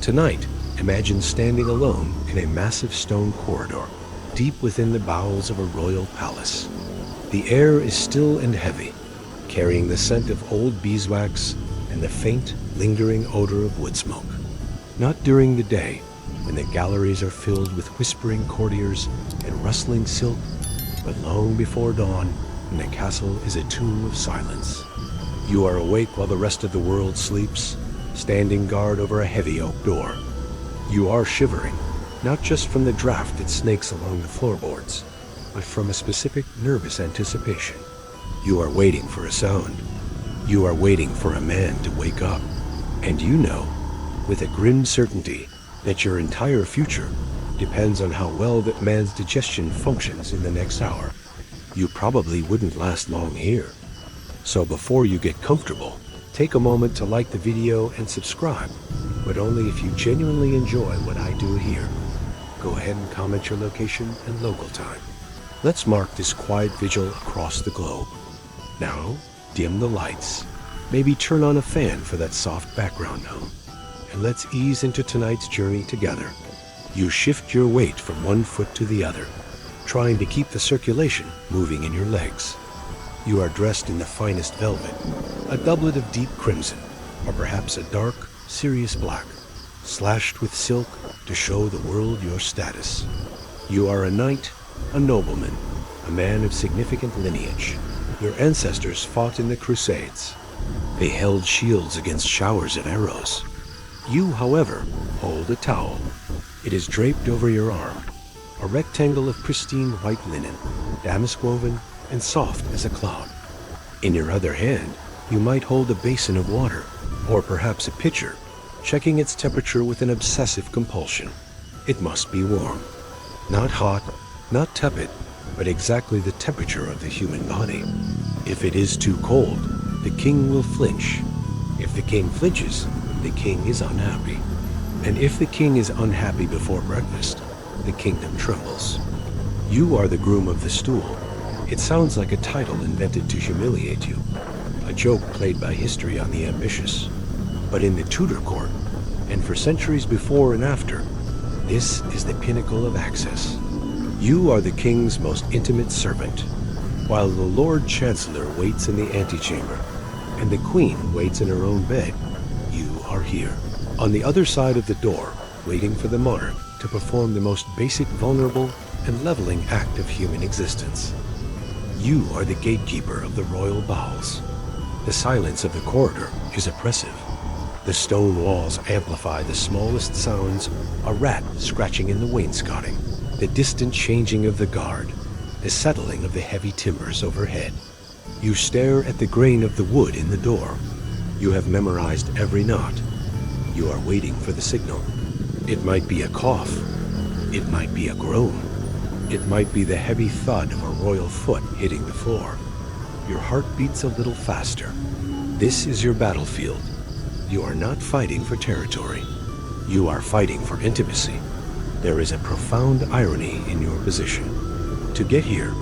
Tonight, imagine standing alone in a massive stone corridor, deep within the bowels of a royal palace. The air is still and heavy, carrying the scent of old beeswax and the faint, lingering odor of wood smoke. Not during the day, when the galleries are filled with whispering courtiers and rustling silk, but long before dawn, when the castle is a tomb of silence. You are awake while the rest of the world sleeps, standing guard over a heavy oak door. You are shivering, not just from the draft that snakes along the floorboards, but from a specific nervous anticipation. You are waiting for a sound. You are waiting for a man to wake up. And you know, with a grim certainty, that your entire future depends on how well that man's digestion functions in the next hour. You probably wouldn't last long here. So before you get comfortable, take a moment to like the video and subscribe, but only if you genuinely enjoy what I do here. Go ahead and comment your location and local time. Let's mark this quiet vigil across the globe. Now, dim the lights. Maybe turn on a fan for that soft background hum. And let's ease into tonight's journey together. You shift your weight from one foot to the other, trying to keep the circulation moving in your legs. You are dressed in the finest velvet, a doublet of deep crimson, or perhaps a dark, serious black, slashed with silk to show the world your status. You are a knight, a nobleman, a man of significant lineage. Your ancestors fought in the Crusades. They held shields against showers of arrows. You, however, hold a towel. It is draped over your arm, a rectangle of pristine white linen, damask woven and soft as a cloud. In your other hand, you might hold a basin of water, or perhaps a pitcher, checking its temperature with an obsessive compulsion. It must be warm. Not hot, not tepid, but exactly the temperature of the human body. If it is too cold, the king will flinch. If the king flinches, the king is unhappy. And if the king is unhappy before breakfast, the kingdom trembles. You are the groom of the stool. It sounds like a title invented to humiliate you, a joke played by history on the ambitious. But in the Tudor court, and for centuries before and after, this is the pinnacle of access. You are the king's most intimate servant, while the Lord Chancellor waits in the antechamber, and the queen waits in her own bed. You are here, on the other side of the door, waiting for the monarch to perform the most basic, vulnerable, and leveling act of human existence. You are the gatekeeper of the royal bowels. The silence of the corridor is oppressive. The stone walls amplify the smallest sounds, a rat scratching in the wainscoting, the distant changing of the guard, the settling of the heavy timbers overhead. You stare at the grain of the wood in the door. You have memorized every knot. You are waiting for the signal. It might be a cough. It might be a groan. It might be the heavy thud of a royal foot hitting the floor. Your heart beats a little faster. This is your battlefield. You are not fighting for territory. You are fighting for intimacy. There is a profound irony in your position. To get here,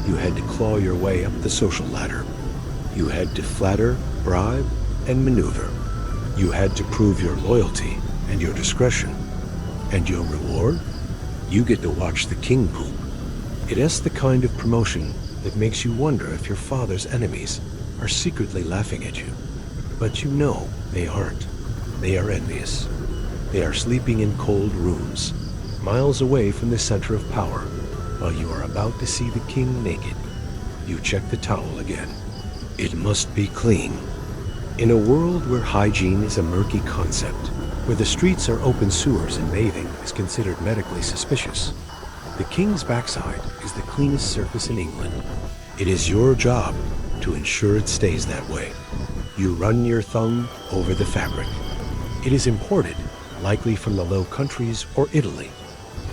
you had to claw your way up the social ladder. You had to flatter, bribe, and maneuver. You had to prove your loyalty and your discretion. And your reward? You get to watch the king poop. It is the kind of promotion that makes you wonder if your father's enemies are secretly laughing at you. But you know they aren't. They are envious. They are sleeping in cold rooms, miles away from the center of power, while you are about to see the king naked. You check the towel again. It must be clean. In a world where hygiene is a murky concept, where the streets are open sewers and bathing is considered medically suspicious, the king's backside is the cleanest surface in England. It is your job to ensure it stays that way. You run your thumb over the fabric. It is imported, likely from the Low Countries or Italy.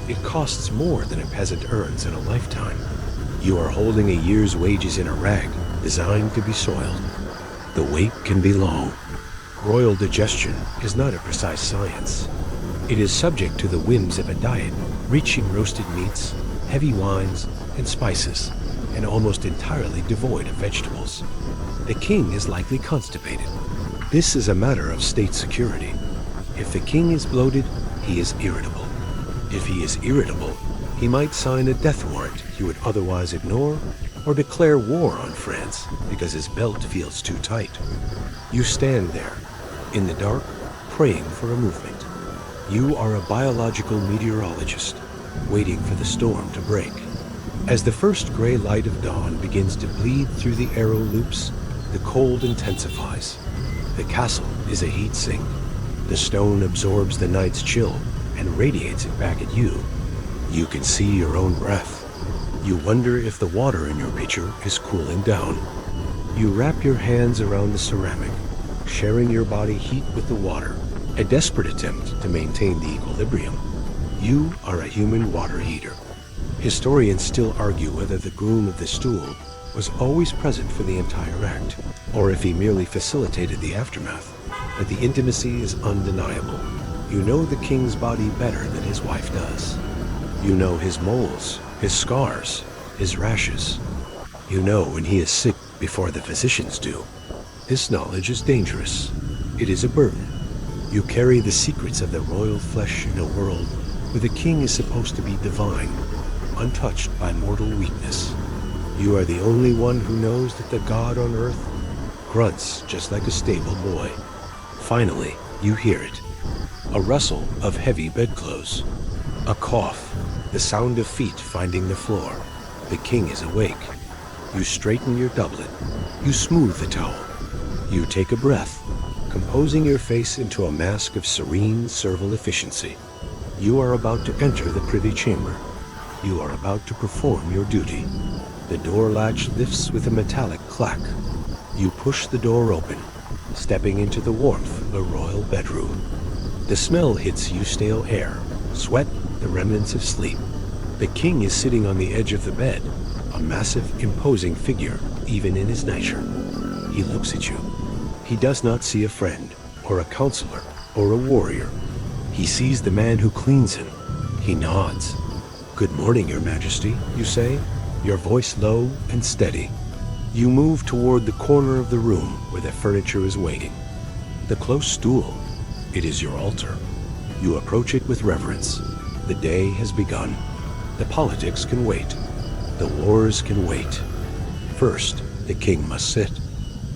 It costs more than a peasant earns in a lifetime. You are holding a year's wages in a rag designed to be soiled. The wait can be long. Royal digestion is not a precise science. It is subject to the whims of a diet rich in roasted meats, heavy wines, and spices, and almost entirely devoid of vegetables. The king is likely constipated. This is a matter of state security. If the king is bloated, he is irritable. If he is irritable, he might sign a death warrant he would otherwise ignore, or declare war on France because his belt feels too tight. You stand there, in the dark, praying for a movement. You are a biological meteorologist, waiting for the storm to break. As the first gray light of dawn begins to bleed through the arrow loops, the cold intensifies. The castle is a heat sink. The stone absorbs the night's chill and radiates it back at you. You can see your own breath. You wonder if the water in your pitcher is cooling down. You wrap your hands around the ceramic, sharing your body heat with the water, a desperate attempt to maintain the equilibrium. You are a human water heater. Historians still argue whether the groom of the stool was always present for the entire act, or if he merely facilitated the aftermath. But the intimacy is undeniable. You know the king's body better than his wife does. You know his moles, his scars, his rashes. You know when he is sick before the physicians do. This knowledge is dangerous. It is a burden. You carry the secrets of the royal flesh in a world where the king is supposed to be divine, untouched by mortal weakness. You are the only one who knows that the god on earth grunts just like a stable boy. Finally, you hear it. A rustle of heavy bedclothes. A cough, the sound of feet finding the floor. The king is awake. You straighten your doublet. You smooth the towel. You take a breath, composing your face into a mask of serene, servile efficiency. You are about to enter the privy chamber. You are about to perform your duty. The door latch lifts with a metallic clack. You push the door open, stepping into the warmth of a royal bedroom. The smell hits you stale air, sweat, the remnants of sleep. The king is sitting on the edge of the bed, a massive, imposing figure, even in his nightshirt. He looks at you. He does not see a friend, or a counselor, or a warrior. He sees the man who cleans him. He nods. "Good morning, Your Majesty," you say, your voice low and steady. You move toward the corner of the room where the furniture is waiting. The close stool. It is your altar. You approach it with reverence. The day has begun. The politics can wait. The wars can wait. First, the king must sit.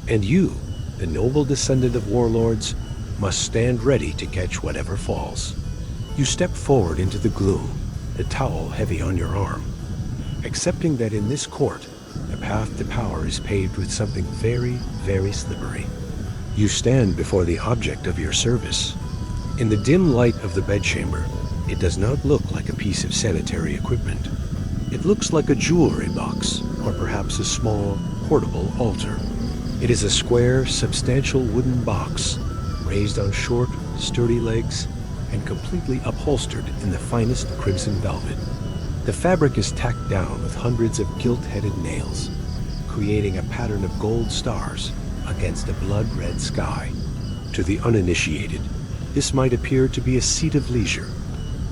And you, the noble descendant of warlords, must stand ready to catch whatever falls. You step forward into the gloom, the towel heavy on your arm, accepting that in this court, the path to power is paved with something very, very slippery. You stand before the object of your service. In the dim light of the bedchamber, it does not look like a piece of sanitary equipment. It looks like a jewelry box, or perhaps a small, portable altar. It is a square, substantial wooden box, raised on short, sturdy legs, and completely upholstered in the finest crimson velvet. The fabric is tacked down with hundreds of gilt-headed nails, creating a pattern of gold stars against a blood-red sky. To the uninitiated, this might appear to be a seat of leisure,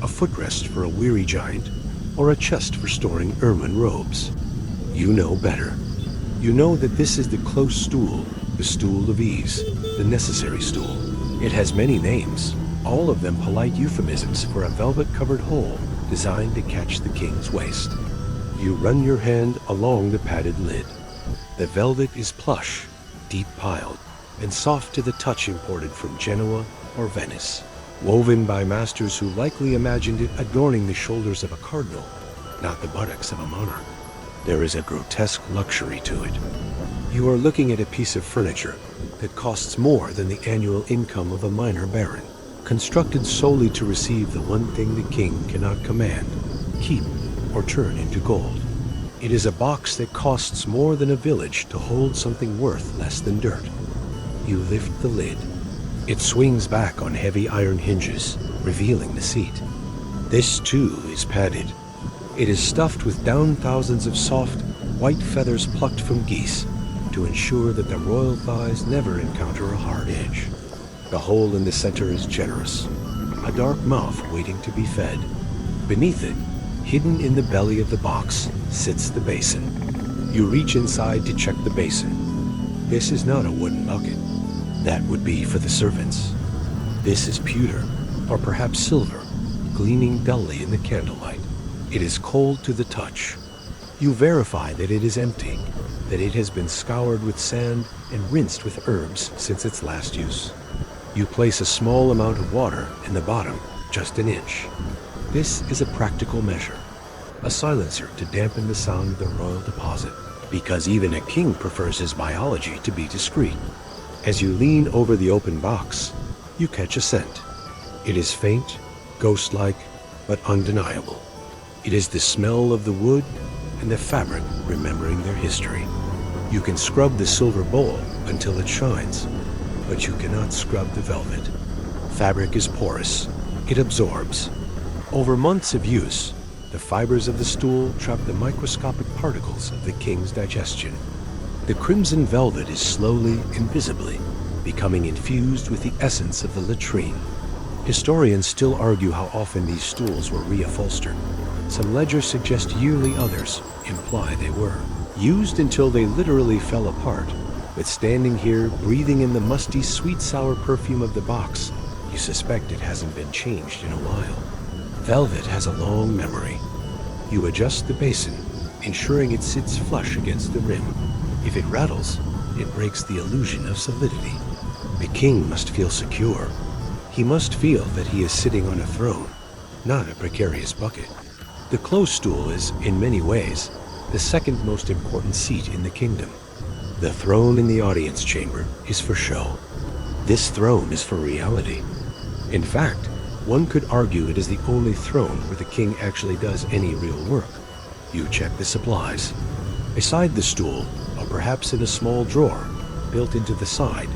a footrest for a weary giant, or a chest for storing ermine robes. You know better. You know that this is the close stool, the stool of ease, the necessary stool. It has many names, all of them polite euphemisms for a velvet-covered hole designed to catch the king's waist. You run your hand along the padded lid. The velvet is plush, deep-piled, and soft to the touch, imported from Genoa or Venice, woven by masters who likely imagined it adorning the shoulders of a cardinal, not the buttocks of a monarch. There is a grotesque luxury to it. You are looking at a piece of furniture that costs more than the annual income of a minor baron, constructed solely to receive the one thing the king cannot command, keep, or turn into gold. It is a box that costs more than a village to hold something worth less than dirt. You lift the lid. It swings back on heavy iron hinges, revealing the seat. This, too, is padded. It is stuffed with down thousands of soft, white feathers plucked from geese to ensure that the royal thighs never encounter a hard edge. The hole in the center is generous, a dark mouth waiting to be fed. Beneath it, hidden in the belly of the box, sits the basin. You reach inside to check the basin. This is not a wooden bucket. That would be for the servants. This is pewter, or perhaps silver, gleaming dully in the candlelight. It is cold to the touch. You verify that it is empty, that it has been scoured with sand and rinsed with herbs since its last use. You place a small amount of water in the bottom, just an inch. This is a practical measure, a silencer to dampen the sound of the royal deposit, because even a king prefers his biology to be discreet. As you lean over the open box, you catch a scent. It is faint, ghost-like, but undeniable. It is the smell of the wood and the fabric remembering their history. You can scrub the silver bowl until it shines, but you cannot scrub the velvet. Fabric is porous. It absorbs. Over months of use, the fibers of the stool trap the microscopic particles of the king's digestion. The crimson velvet is slowly and visibly becoming infused with the essence of the latrine. Historians still argue how often these stools were reupholstered. Some ledgers suggest yearly, others imply they were. Used until they literally fell apart, but standing here, breathing in the musty, sweet-sour perfume of the box, you suspect it hasn't been changed in a while. Velvet has a long memory. You adjust the basin, ensuring it sits flush against the rim. If it rattles, it breaks the illusion of solidity. The king must feel secure. He must feel that he is sitting on a throne, not a precarious bucket. The close stool is, in many ways, the second most important seat in the kingdom. The throne in the audience chamber is for show. This throne is for reality. In fact, one could argue it is the only throne where the king actually does any real work. You check the supplies. Beside the stool, or perhaps in a small drawer, built into the side,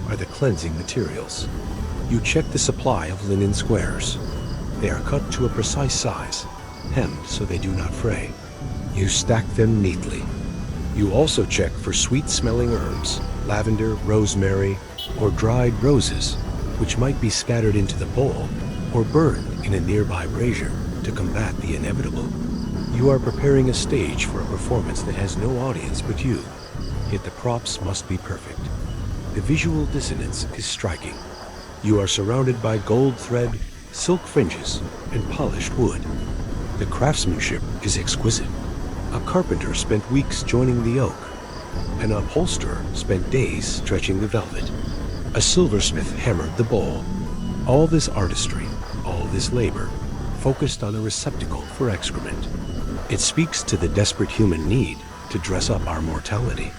are the cleansing materials. You check the supply of linen squares. They are cut to a precise size, hemmed so they do not fray. You stack them neatly. You also check for sweet-smelling herbs, lavender, rosemary, or dried roses, which might be scattered into the bowl or burned in a nearby brazier to combat the inevitable. You are preparing a stage for a performance that has no audience but you, yet the props must be perfect. The visual dissonance is striking. You are surrounded by gold thread, silk fringes, and polished wood. The craftsmanship is exquisite. A carpenter spent weeks joining the oak. An upholsterer spent days stretching the velvet. A silversmith hammered the bowl. All this artistry, all this labor, focused on a receptacle for excrement. It speaks to the desperate human need to dress up our mortality.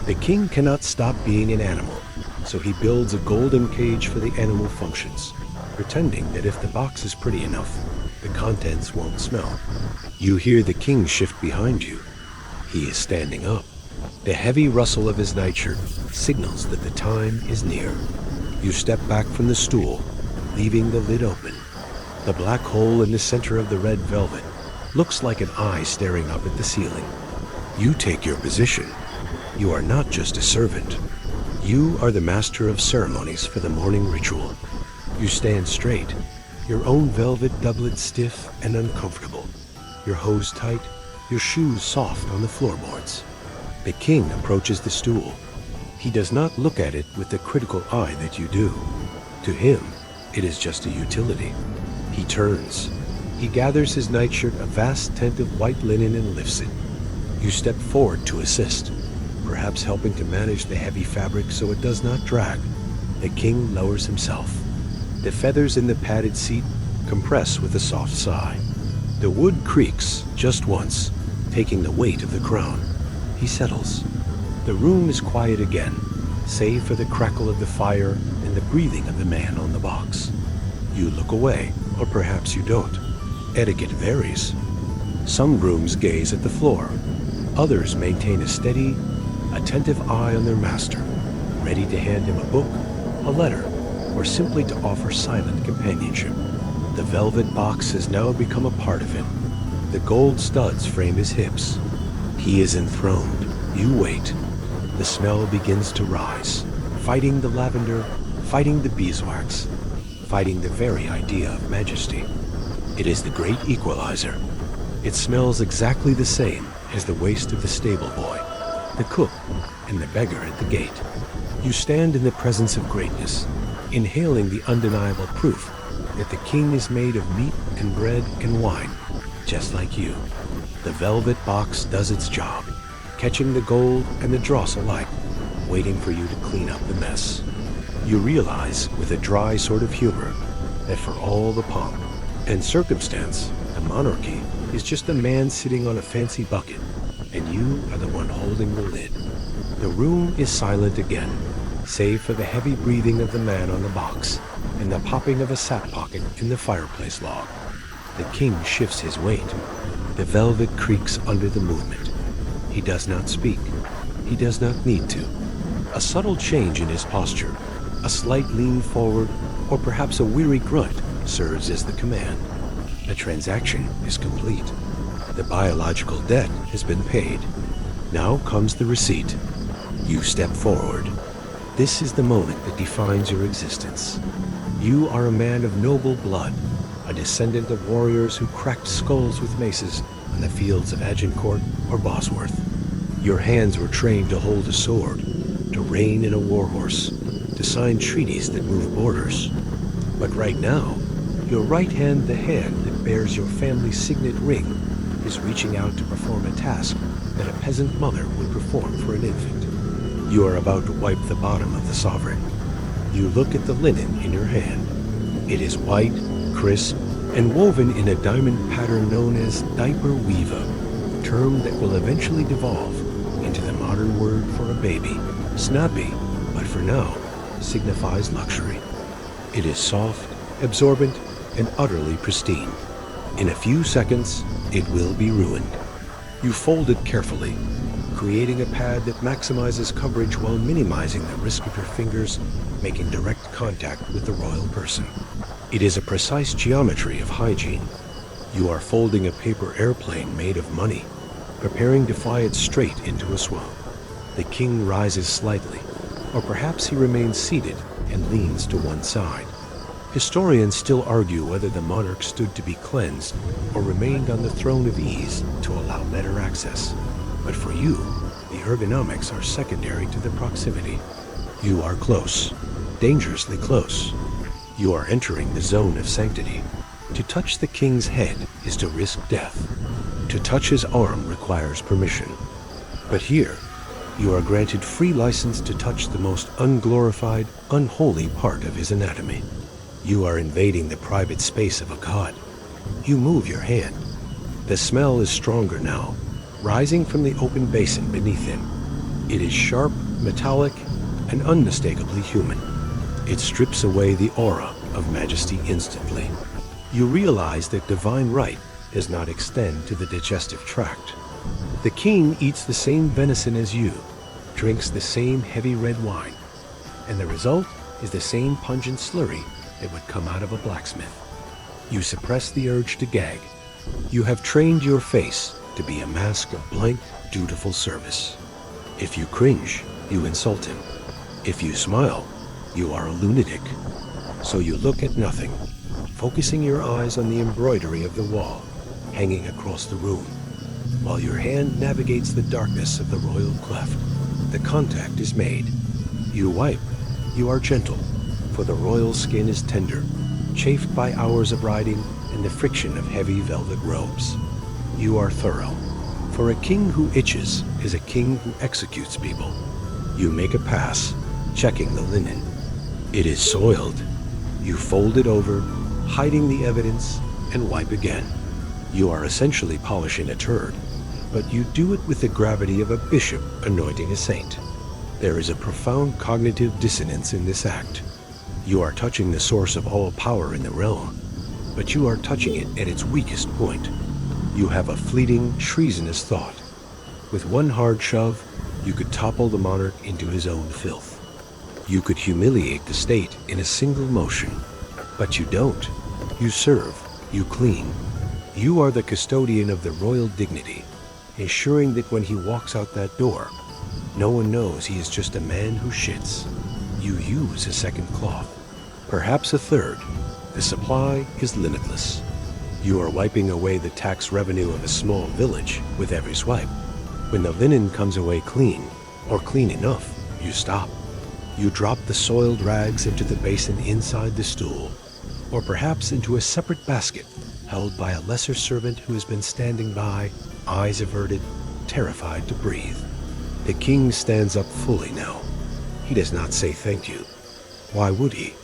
The king cannot stop being an animal, so he builds a golden cage for the animal functions, pretending that if the box is pretty enough, the contents won't smell. You hear the king shift behind you. He is standing up. The heavy rustle of his nightshirt signals that the time is near. You step back from the stool, leaving the lid open. The black hole in the center of the red velvet looks like an eye staring up at the ceiling. You take your position. You are not just a servant. You are the master of ceremonies for the morning ritual. You stand straight, your own velvet doublet stiff and uncomfortable, your hose tight, your shoes soft on the floorboards. The king approaches the stool. He does not look at it with the critical eye that you do. To him, it is just a utility. He turns. He gathers his nightshirt, a vast tent of white linen, and lifts it. You step forward to assist, perhaps helping to manage the heavy fabric so it does not drag. The king lowers himself. The feathers in the padded seat compress with a soft sigh. The wood creaks just once, taking the weight of the crown. He settles. The room is quiet again, save for the crackle of the fire and the breathing of the man on the box. You look away, or perhaps you don't. Etiquette varies. Some grooms gaze at the floor. Others maintain a steady, attentive eye on their master, ready to hand him a book, a letter, or simply to offer silent companionship. The velvet box has now become a part of him. The gold studs frame his hips. He is enthroned. You wait. The smell begins to rise, fighting the lavender, fighting the beeswax, fighting the very idea of majesty. It is the great equalizer. It smells exactly the same as the waist of the stable boy, the cook, and the beggar at the gate. You stand in the presence of greatness, inhaling the undeniable proof that the king is made of meat and bread and wine, just like you. The velvet box does its job, catching the gold and the dross alike, waiting for you to clean up the mess. You realize, with a dry sort of humor, that for all the pomp and circumstance, the monarchy is just a man sitting on a fancy bucket, and you are the one holding the lid. The room is silent again, save for the heavy breathing of the man on the box and the popping of a sap pocket in the fireplace log. The king shifts his weight. The velvet creaks under the movement. He does not speak. He does not need to. A subtle change in his posture, a slight lean forward, or perhaps a weary grunt serves as the command. The transaction is complete. The biological debt has been paid. Now comes the receipt. You step forward. This is the moment that defines your existence. You are a man of noble blood, a descendant of warriors who cracked skulls with maces on the fields of Agincourt or Bosworth. Your hands were trained to hold a sword, to rein in a warhorse, to sign treaties that move borders. But right now, your right hand, the hand that bears your family's signet ring, is reaching out to perform a task that a peasant mother would perform for an infant. You are about to wipe the bottom of the sovereign. You look at the linen in your hand. It is white, crisp, and woven in a diamond pattern known as diaper weaver, a term that will eventually devolve into the modern word for a baby. Snappy, but for now, signifies luxury. It is soft, absorbent, and utterly pristine. In a few seconds, it will be ruined. You fold it carefully, creating a pad that maximizes coverage while minimizing the risk of your fingers making direct contact with the royal person. It is a precise geometry of hygiene. You are folding a paper airplane made of money, preparing to fly it straight into a swamp. The king rises slightly, or perhaps he remains seated and leans to one side. Historians still argue whether the monarch stood to be cleansed or remained on the throne of ease to allow better access. But for you, the ergonomics are secondary to the proximity. You are close, dangerously close. You are entering the zone of sanctity. To touch the king's head is to risk death. To touch his arm requires permission. But here, you are granted free license to touch the most unglorified, unholy part of his anatomy. You are invading the private space of a god. You move your hand. The smell is stronger now, rising from the open basin beneath him. It is sharp, metallic, and unmistakably human. It strips away the aura of majesty instantly. You realize that divine right does not extend to the digestive tract. The king eats the same venison as you, drinks the same heavy red wine, and the result is the same pungent slurry that would come out of a blacksmith. You suppress the urge to gag. You have trained your face to be a mask of blank, dutiful service. If you cringe, you insult him. If you smile, you are a lunatic. So you look at nothing, focusing your eyes on the embroidery of the wall, hanging across the room, while your hand navigates the darkness of the royal cleft. The contact is made. You wipe. You are gentle, for the royal skin is tender, chafed by hours of riding and the friction of heavy velvet robes. You are thorough, for a king who itches is a king who executes people. You make a pass, checking the linen. It is soiled. You fold it over, hiding the evidence, and wipe again. You are essentially polishing a turd, but you do it with the gravity of a bishop anointing a saint. There is a profound cognitive dissonance in this act. You are touching the source of all power in the realm, but you are touching it at its weakest point. You have a fleeting, treasonous thought. With one hard shove, you could topple the monarch into his own filth. You could humiliate the state in a single motion, but you don't. You serve, you clean. You are the custodian of the royal dignity, ensuring that when he walks out that door, no one knows he is just a man who shits. You use a second cloth, perhaps a third. The supply is limitless. You are wiping away the tax revenue of a small village with every swipe. When the linen comes away clean, or clean enough, you stop. You drop the soiled rags into the basin inside the stool, or perhaps into a separate basket held by a lesser servant who has been standing by, eyes averted, terrified to breathe. The king stands up fully now. He does not say thank you. Why would he?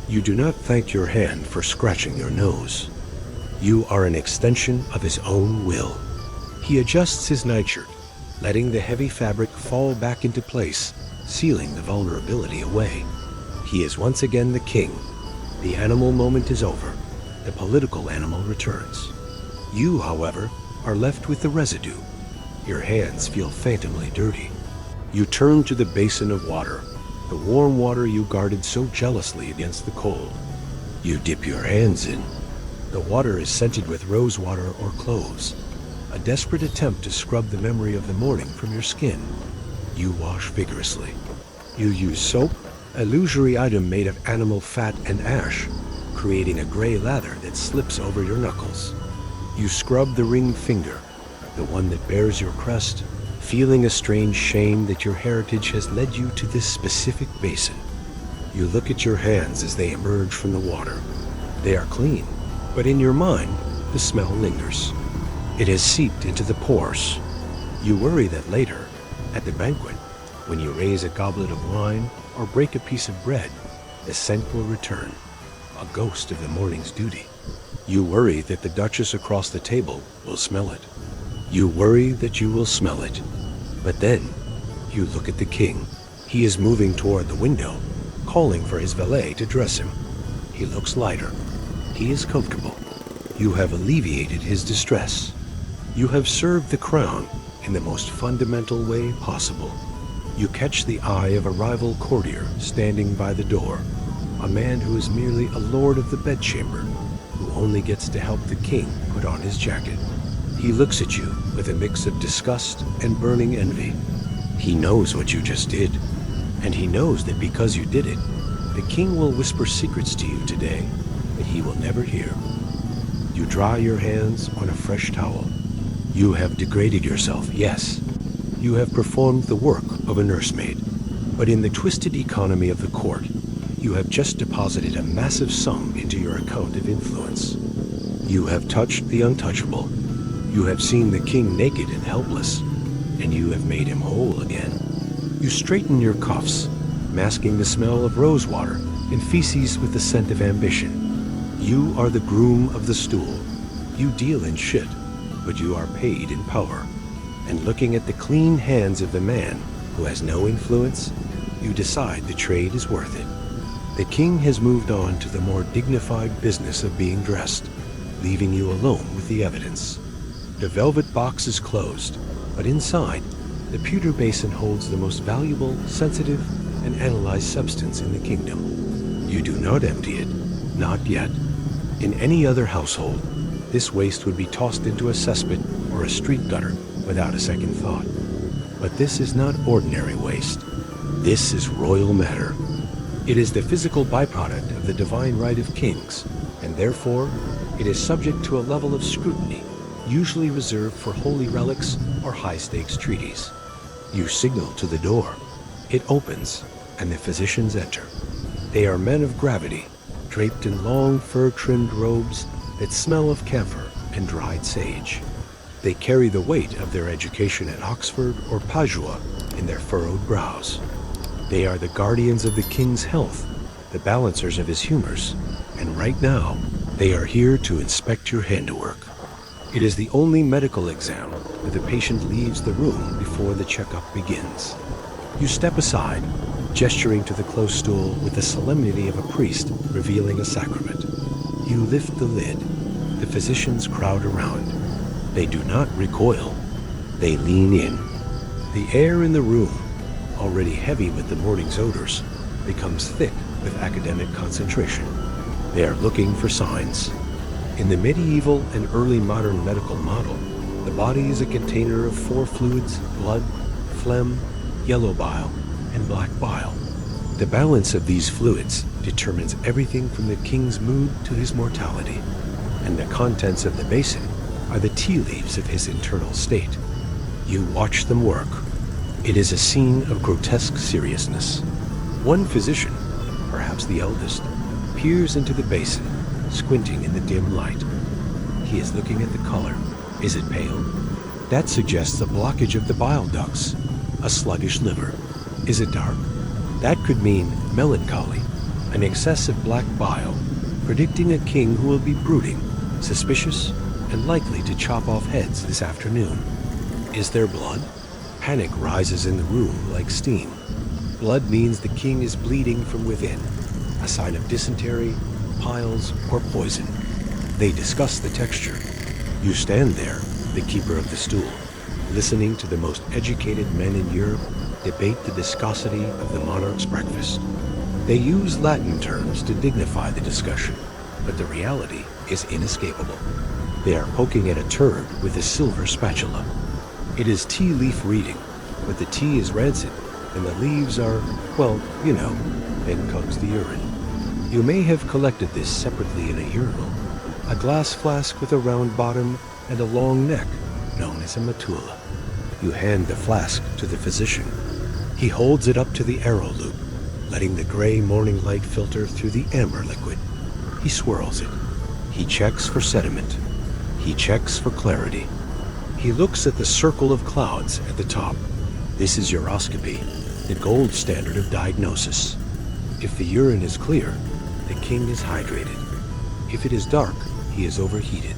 You do not thank your hand for scratching your nose. You are an extension of his own will. He adjusts his nightshirt, letting the heavy fabric fall back into place, sealing the vulnerability away. He is once again the king. The animal moment is over. The political animal returns. You, however, are left with the residue. Your hands feel phantomly dirty. You turn to the basin of water, the warm water you guarded so jealously against the cold. You dip your hands in. The water is scented with rose water or cloves, a desperate attempt to scrub the memory of the morning from your skin. You wash vigorously. You use soap, a illusory item made of animal fat and ash, creating a gray lather that slips over your knuckles. You scrub the ringed finger, the one that bears your crest, feeling a strange shame that your heritage has led you to this specific basin. You look at your hands as they emerge from the water. They are clean, but in your mind, the smell lingers. It has seeped into the pores. You worry that later, at the banquet, when you raise a goblet of wine or break a piece of bread, the scent will return, a ghost of the morning's duty. You worry that the Duchess across the table will smell it. You worry that you will smell it. But then, you look at the king. He is moving toward the window, calling for his valet to dress him. He looks lighter. He is comfortable. You have alleviated his distress. You have served the crown in the most fundamental way possible. You catch the eye of a rival courtier standing by the door, a man who is merely a lord of the bedchamber, who only gets to help the king put on his jacket. He looks at you with a mix of disgust and burning envy. He knows what you just did, and he knows that because you did it, the king will whisper secrets to you today that he will never hear. You dry your hands on a fresh towel. You have degraded yourself, yes. You have performed the work of a nursemaid. But in the twisted economy of the court, you have just deposited a massive sum into your account of influence. You have touched the untouchable. You have seen the king naked and helpless, and you have made him whole again. You straighten your cuffs, masking the smell of rosewater and feces with the scent of ambition. You are the groom of the stool. You deal in shit, but you are paid in power. And looking at the clean hands of the man who has no influence, you decide the trade is worth it. The king has moved on to the more dignified business of being dressed, leaving you alone with the evidence. The velvet box is closed, but inside, the pewter basin holds the most valuable, sensitive, and analyzed substance in the kingdom. You do not empty it, not yet. In any other household, this waste would be tossed into a cesspit or a street gutter without a second thought. But this is not ordinary waste. This is royal matter. It is the physical byproduct of the divine right of kings, and therefore, it is subject to a level of scrutiny usually reserved for holy relics or high-stakes treaties. You signal to the door. It opens, and the physicians enter. They are men of gravity, draped in long fur-trimmed robes that smell of camphor and dried sage. They carry the weight of their education at Oxford or Padua in their furrowed brows. They are the guardians of the king's health, the balancers of his humors, and right now, they are here to inspect your handiwork. It is the only medical exam where the patient leaves the room before the checkup begins. You step aside, gesturing to the close stool with the solemnity of a priest revealing a sacrament. You lift the lid. The physicians crowd around. They do not recoil. They lean in. The air in the room, already heavy with the morning's odors, becomes thick with academic concentration. They are looking for signs. In the medieval and early modern medical model, the body is a container of four fluids: blood, phlegm, yellow bile, and black bile. The balance of these fluids determines everything from the king's mood to his mortality, and the contents of the basin are the tea leaves of his internal state. You watch them work. It is a scene of grotesque seriousness. One physician, perhaps the eldest, peers into the basin, squinting in the dim light. He is looking at the color. Is it pale? That suggests a blockage of the bile ducts, a sluggish liver. Is it dark? That could mean melancholy, an excessive black bile, predicting a king who will be brooding, suspicious, and likely to chop off heads this afternoon. Is there blood? Panic rises in the room like steam. Blood means the king is bleeding from within, a sign of dysentery, piles, or poison. They discuss the texture. You stand there, the keeper of the stool, listening to the most educated men in Europe debate the viscosity of the monarch's breakfast. They use Latin terms to dignify the discussion, but the reality is inescapable. They are poking at a turd with a silver spatula. It is tea leaf reading, but the tea is rancid, and the leaves are, well, you know. Then comes the urine. You may have collected this separately in a urinal, a glass flask with a round bottom and a long neck, known as a matula. You hand the flask to the physician. He holds it up to the arrow loop, letting the gray morning light filter through the amber liquid. He swirls it. He checks for sediment. He checks for clarity. He looks at the circle of clouds at the top. This is uroscopy, the gold standard of diagnosis. If the urine is clear, the king is hydrated. If it is dark, he is overheated.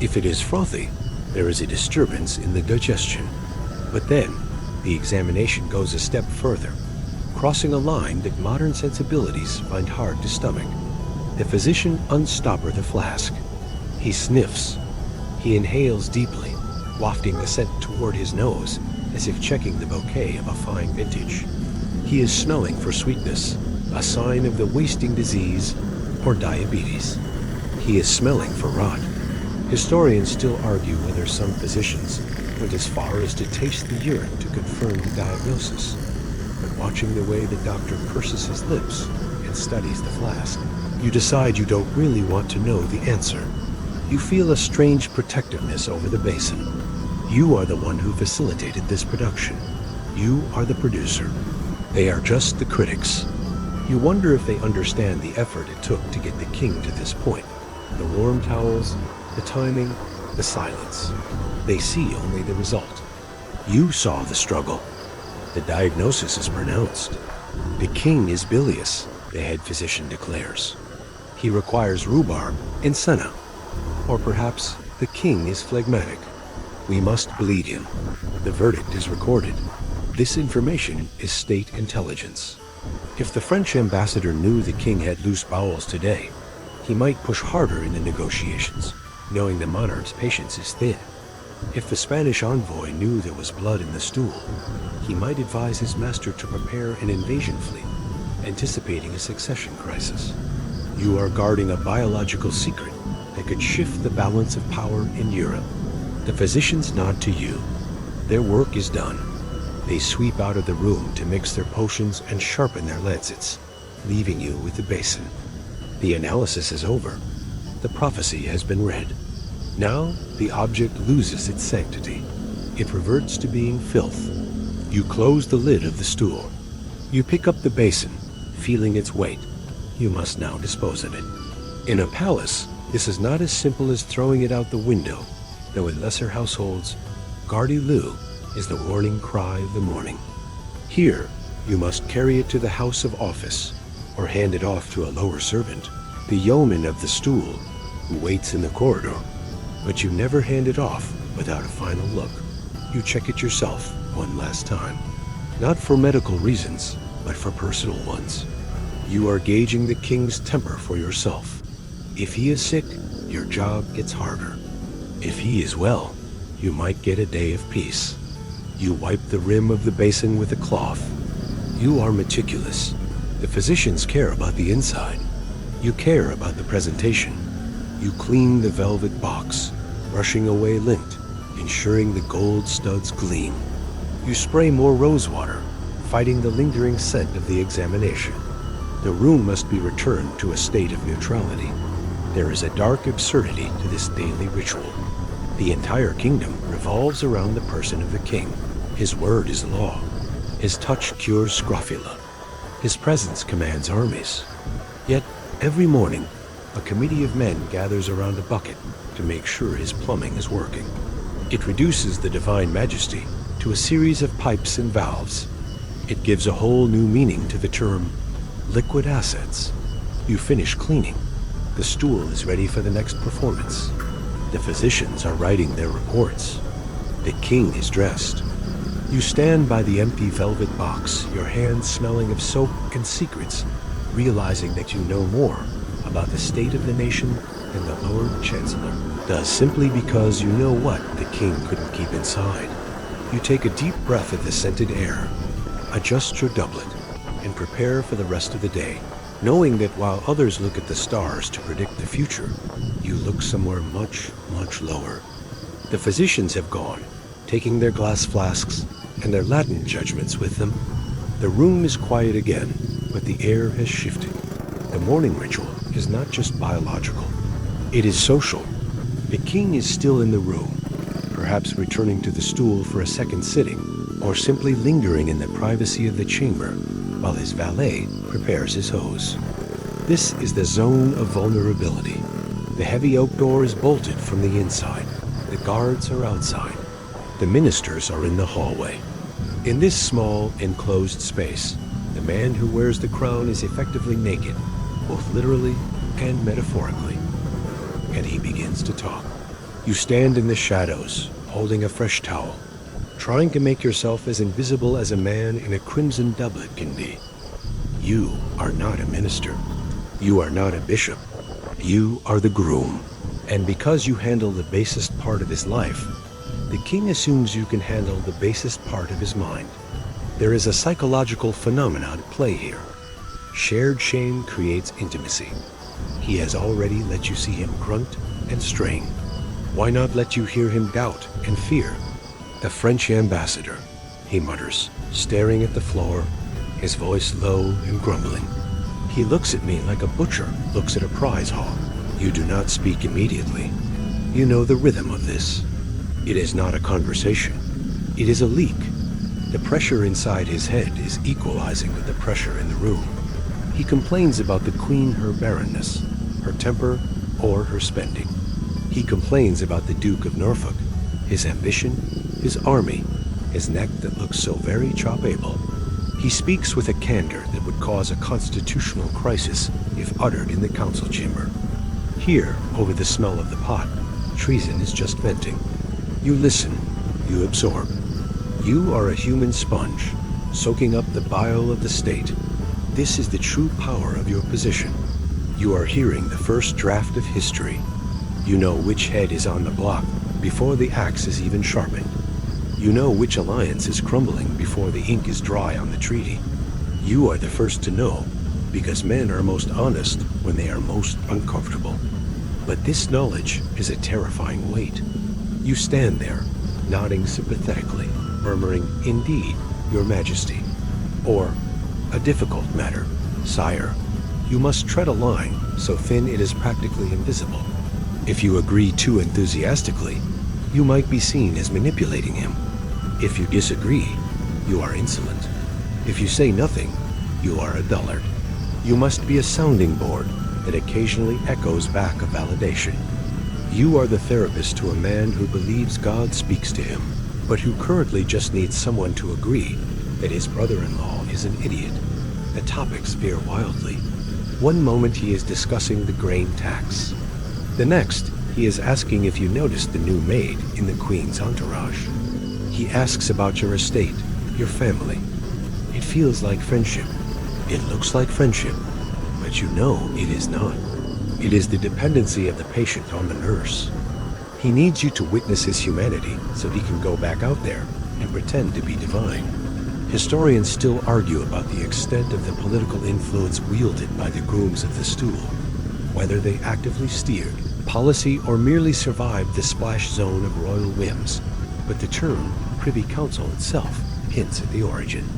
If it is frothy, there is a disturbance in the digestion. But then, the examination goes a step further, crossing a line that modern sensibilities find hard to stomach. The physician unstopper the flask. He sniffs. He inhales deeply, wafting the scent toward his nose, as if checking the bouquet of a fine vintage. He is smelling for sweetness, a sign of the wasting disease or diabetes. He is smelling for rot. Historians still argue whether some physicians went as far as to taste the urine to confirm the diagnosis. But watching the way the doctor purses his lips and studies the flask, you decide you don't really want to know the answer. You feel a strange protectiveness over the basin. You are the one who facilitated this production. You are the producer. They are just the critics. You wonder if they understand the effort it took to get the king to this point. The warm towels, the timing, the silence. They see only the result. You saw the struggle. The diagnosis is pronounced. The king is bilious, the head physician declares. He requires rhubarb and senna. Or perhaps the king is phlegmatic. We must bleed him. The verdict is recorded. This information is state intelligence. If the French ambassador knew the king had loose bowels today, he might push harder in the negotiations, knowing the monarch's patience is thin. If the Spanish envoy knew there was blood in the stool, he might advise his master to prepare an invasion fleet, anticipating a succession crisis. You are guarding a biological secret that could shift the balance of power in Europe. The physicians nod to you. Their work is done. They sweep out of the room to mix their potions and sharpen their lancets, leaving you with the basin. The analysis is over. The prophecy has been read. Now, the object loses its sanctity. It reverts to being filth. You close the lid of the stool. You pick up the basin, feeling its weight. You must now dispose of it. In a palace, this is not as simple as throwing it out the window, though in lesser households, Gardy-Loo is the warning cry of the morning. Here, you must carry it to the house of office, or hand it off to a lower servant, the yeoman of the stool, who waits in the corridor. But you never hand it off without a final look. You check it yourself one last time. Not for medical reasons, but for personal ones. You are gauging the king's temper for yourself. If he is sick, your job gets harder. If he is well, you might get a day of peace. You wipe the rim of the basin with a cloth. You are meticulous. The physicians care about the inside. You care about the presentation. You clean the velvet box, brushing away lint, ensuring the gold studs gleam. You spray more rose water, fighting the lingering scent of the examination. The room must be returned to a state of neutrality. There is a dark absurdity to this daily ritual. The entire kingdom revolves around the person of the king. His word is law. His touch cures scrofula. His presence commands armies. Yet, every morning, a committee of men gathers around a bucket to make sure his plumbing is working. It reduces the divine majesty to a series of pipes and valves. It gives a whole new meaning to the term liquid assets. You finish cleaning. The stool is ready for the next performance. The physicians are writing their reports. The king is dressed. You stand by the empty velvet box, your hands smelling of soap and secrets, realizing that you know more about the state of the nation than the Lord Chancellor does, simply because you know what the king couldn't keep inside. You take a deep breath of the scented air, adjust your doublet, and prepare for the rest of the day, knowing that while others look at the stars to predict the future, you look somewhere much, much lower. The physicians have gone, taking their glass flasks and their Latin judgments with them. The room is quiet again, but the air has shifted. The morning ritual is not just biological, it is social. The king is still in the room, perhaps returning to the stool for a second sitting, or simply lingering in the privacy of the chamber while his valet prepares his hose. This is the zone of vulnerability. The heavy oak door is bolted from the inside. The guards are outside. The ministers are in the hallway. In this small, enclosed space, the man who wears the crown is effectively naked, both literally and metaphorically. And he begins to talk. You stand in the shadows, holding a fresh towel, trying to make yourself as invisible as a man in a crimson doublet can be. You are not a minister. You are not a bishop. You are the groom. And because you handle the basest part of his life, the king assumes you can handle the basest part of his mind. There is a psychological phenomenon at play here. Shared shame creates intimacy. He has already let you see him grunt and strain. Why not let you hear him doubt and fear? The French ambassador, he mutters, staring at the floor, his voice low and grumbling. He looks at me like a butcher looks at a prize hog. You do not speak immediately. You know the rhythm of this. It is not a conversation. It is a leak. The pressure inside his head is equalizing with the pressure in the room. He complains about the queen, her barrenness, her temper, or her spending. He complains about the Duke of Norfolk, his ambition, his army, his neck that looks so very chop-able. He speaks with a candor that would cause a constitutional crisis if uttered in the council chamber. Here, over the smell of the pot, treason is just venting. You listen, you absorb. You are a human sponge, soaking up the bile of the state. This is the true power of your position. You are hearing the first draft of history. You know which head is on the block before the axe is even sharpened. You know which alliance is crumbling before the ink is dry on the treaty. You are the first to know, because men are most honest when they are most uncomfortable. But this knowledge is a terrifying weight. You stand there, nodding sympathetically, murmuring, "Indeed, Your Majesty." Or, "A difficult matter, sire. You must tread a line so thin it is practically invisible. If you agree too enthusiastically, you might be seen as manipulating him. If you disagree, you are insolent. If you say nothing, you are a dullard. You must be a sounding board that occasionally echoes back a validation. You are the therapist to a man who believes God speaks to him, but who currently just needs someone to agree that his brother-in-law is an idiot. The topics veer wildly. One moment he is discussing the grain tax. The next, he is asking if you noticed the new maid in the Queen's entourage. He asks about your estate, your family. It feels like friendship. It looks like friendship, but you know it is not. It is the dependency of the patient on the nurse. He needs you to witness his humanity so he can go back out there and pretend to be divine. Historians still argue about the extent of the political influence wielded by the grooms of the stool, whether they actively steered policy or merely survived the splash zone of royal whims. But the term Privy Council itself hints at the origin.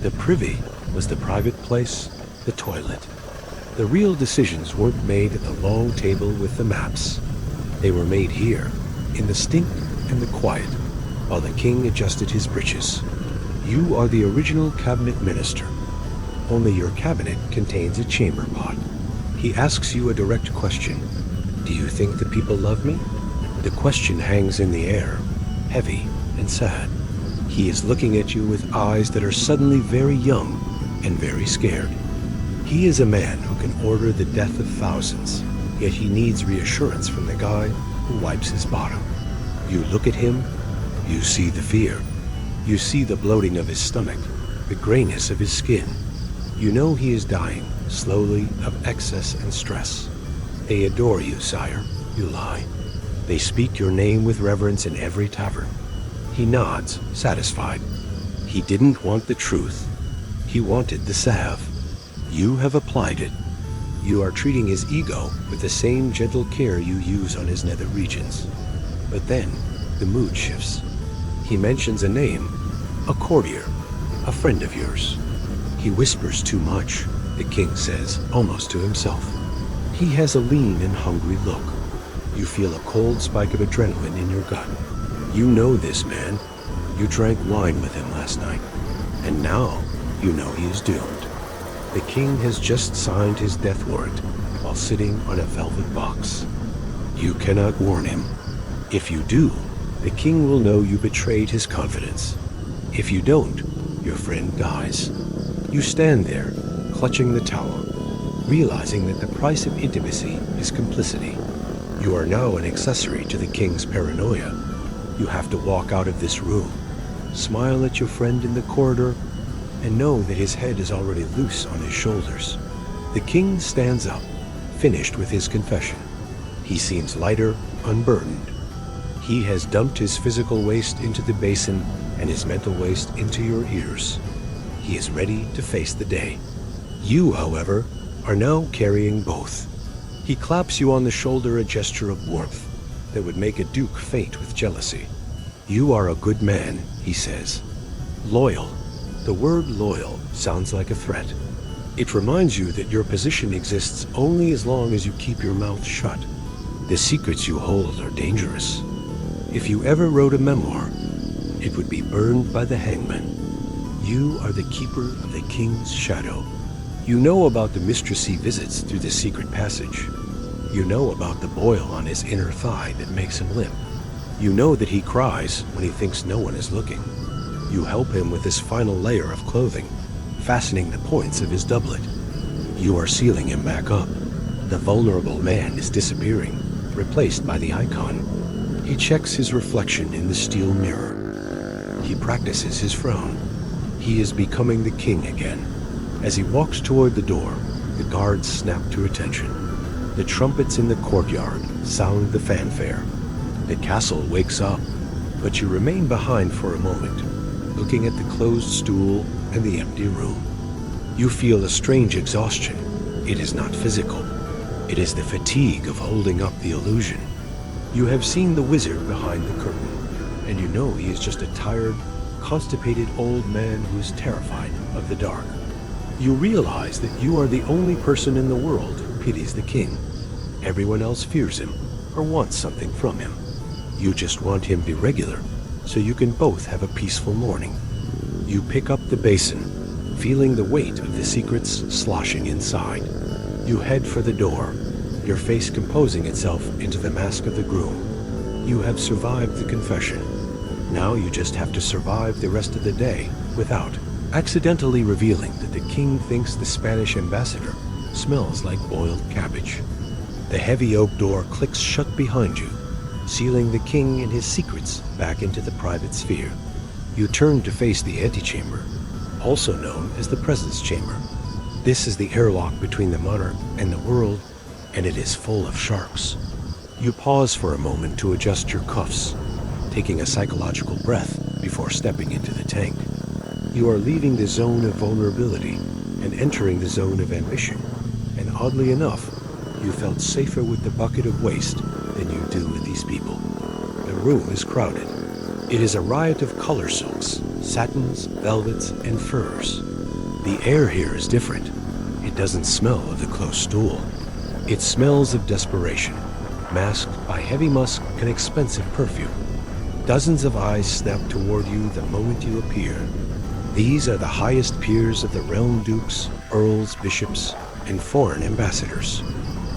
The privy was the private place, the toilet. The real decisions weren't made at the long table with the maps. They were made here, in the stink and the quiet, while the king adjusted his breeches. You are the original cabinet minister. Only your cabinet contains a chamber pot. He asks you a direct question. Do you think the people love me? The question hangs in the air, heavy and sad. He is looking at you with eyes that are suddenly very young and very scared. He is a man who can order the death of thousands, yet he needs reassurance from the guy who wipes his bottom. You look at him, you see the fear. You see the bloating of his stomach, the grayness of his skin. You know he is dying, slowly, of excess and stress. They adore you, sire. You lie. They speak your name with reverence in every tavern. He nods, satisfied. He didn't want the truth. He wanted the salve. You have applied it. You are treating his ego with the same gentle care you use on his nether regions. But then, the mood shifts. He mentions a name, a courtier, a friend of yours. He whispers too much, the king says, almost to himself. He has a lean and hungry look. You feel a cold spike of adrenaline in your gut. You know this man. You drank wine with him last night. And now, you know he is doomed. The king has just signed his death warrant while sitting on a velvet box. You cannot warn him. If you do, the king will know you betrayed his confidence. If you don't, your friend dies. You stand there, clutching the towel, realizing that the price of intimacy is complicity. You are now an accessory to the king's paranoia. You have to walk out of this room, smile at your friend in the corridor, and know that his head is already loose on his shoulders. The king stands up, finished with his confession. He seems lighter, unburdened. He has dumped his physical waste into the basin and his mental waste into your ears. He is ready to face the day. You, however, are now carrying both. He claps you on the shoulder, a gesture of warmth that would make a duke faint with jealousy. You are a good man, he says. Loyal. The word loyal sounds like a threat. It reminds you that your position exists only as long as you keep your mouth shut. The secrets you hold are dangerous. If you ever wrote a memoir, it would be burned by the hangman. You are the keeper of the king's shadow. You know about the mistressy visits through the secret passage. You know about the boil on his inner thigh that makes him limp. You know that he cries when he thinks no one is looking. You help him with his final layer of clothing, fastening the points of his doublet. You are sealing him back up. The vulnerable man is disappearing, replaced by the icon. He checks his reflection in the steel mirror. He practices his frown. He is becoming the king again. As he walks toward the door, the guards snap to attention. The trumpets in the courtyard sound the fanfare. The castle wakes up, but you remain behind for a moment, looking at the closed stool and the empty room. You feel a strange exhaustion. It is not physical. It is the fatigue of holding up the illusion. You have seen the wizard behind the curtain, and you know he is just a tired, constipated old man who is terrified of the dark. You realize that you are the only person in the world who pities the king. Everyone else fears him or wants something from him. You just want him to be regular, so you can both have a peaceful morning. You pick up the basin, feeling the weight of the secrets sloshing inside. You head for the door, your face composing itself into the mask of the groom. You have survived the confession. Now you just have to survive the rest of the day without accidentally revealing that the king thinks the Spanish ambassador smells like boiled cabbage. The heavy oak door clicks shut behind you, sealing the king and his secrets back into the private sphere. You turn to face the antechamber, also known as the presence chamber. This is the airlock between the monarch and the world, and it is full of sharks. You pause for a moment to adjust your cuffs, taking a psychological breath before stepping into the tank. You are leaving the zone of vulnerability and entering the zone of ambition, and oddly enough, you felt safer with the bucket of waste than you do with these people. The room is crowded. It is a riot of color silks, satins, velvets, and furs. The air here is different. It doesn't smell of the close stool. It smells of desperation, masked by heavy musk and expensive perfume. Dozens of eyes snap toward you the moment you appear. These are the highest peers of the realm dukes, earls, bishops, and foreign ambassadors.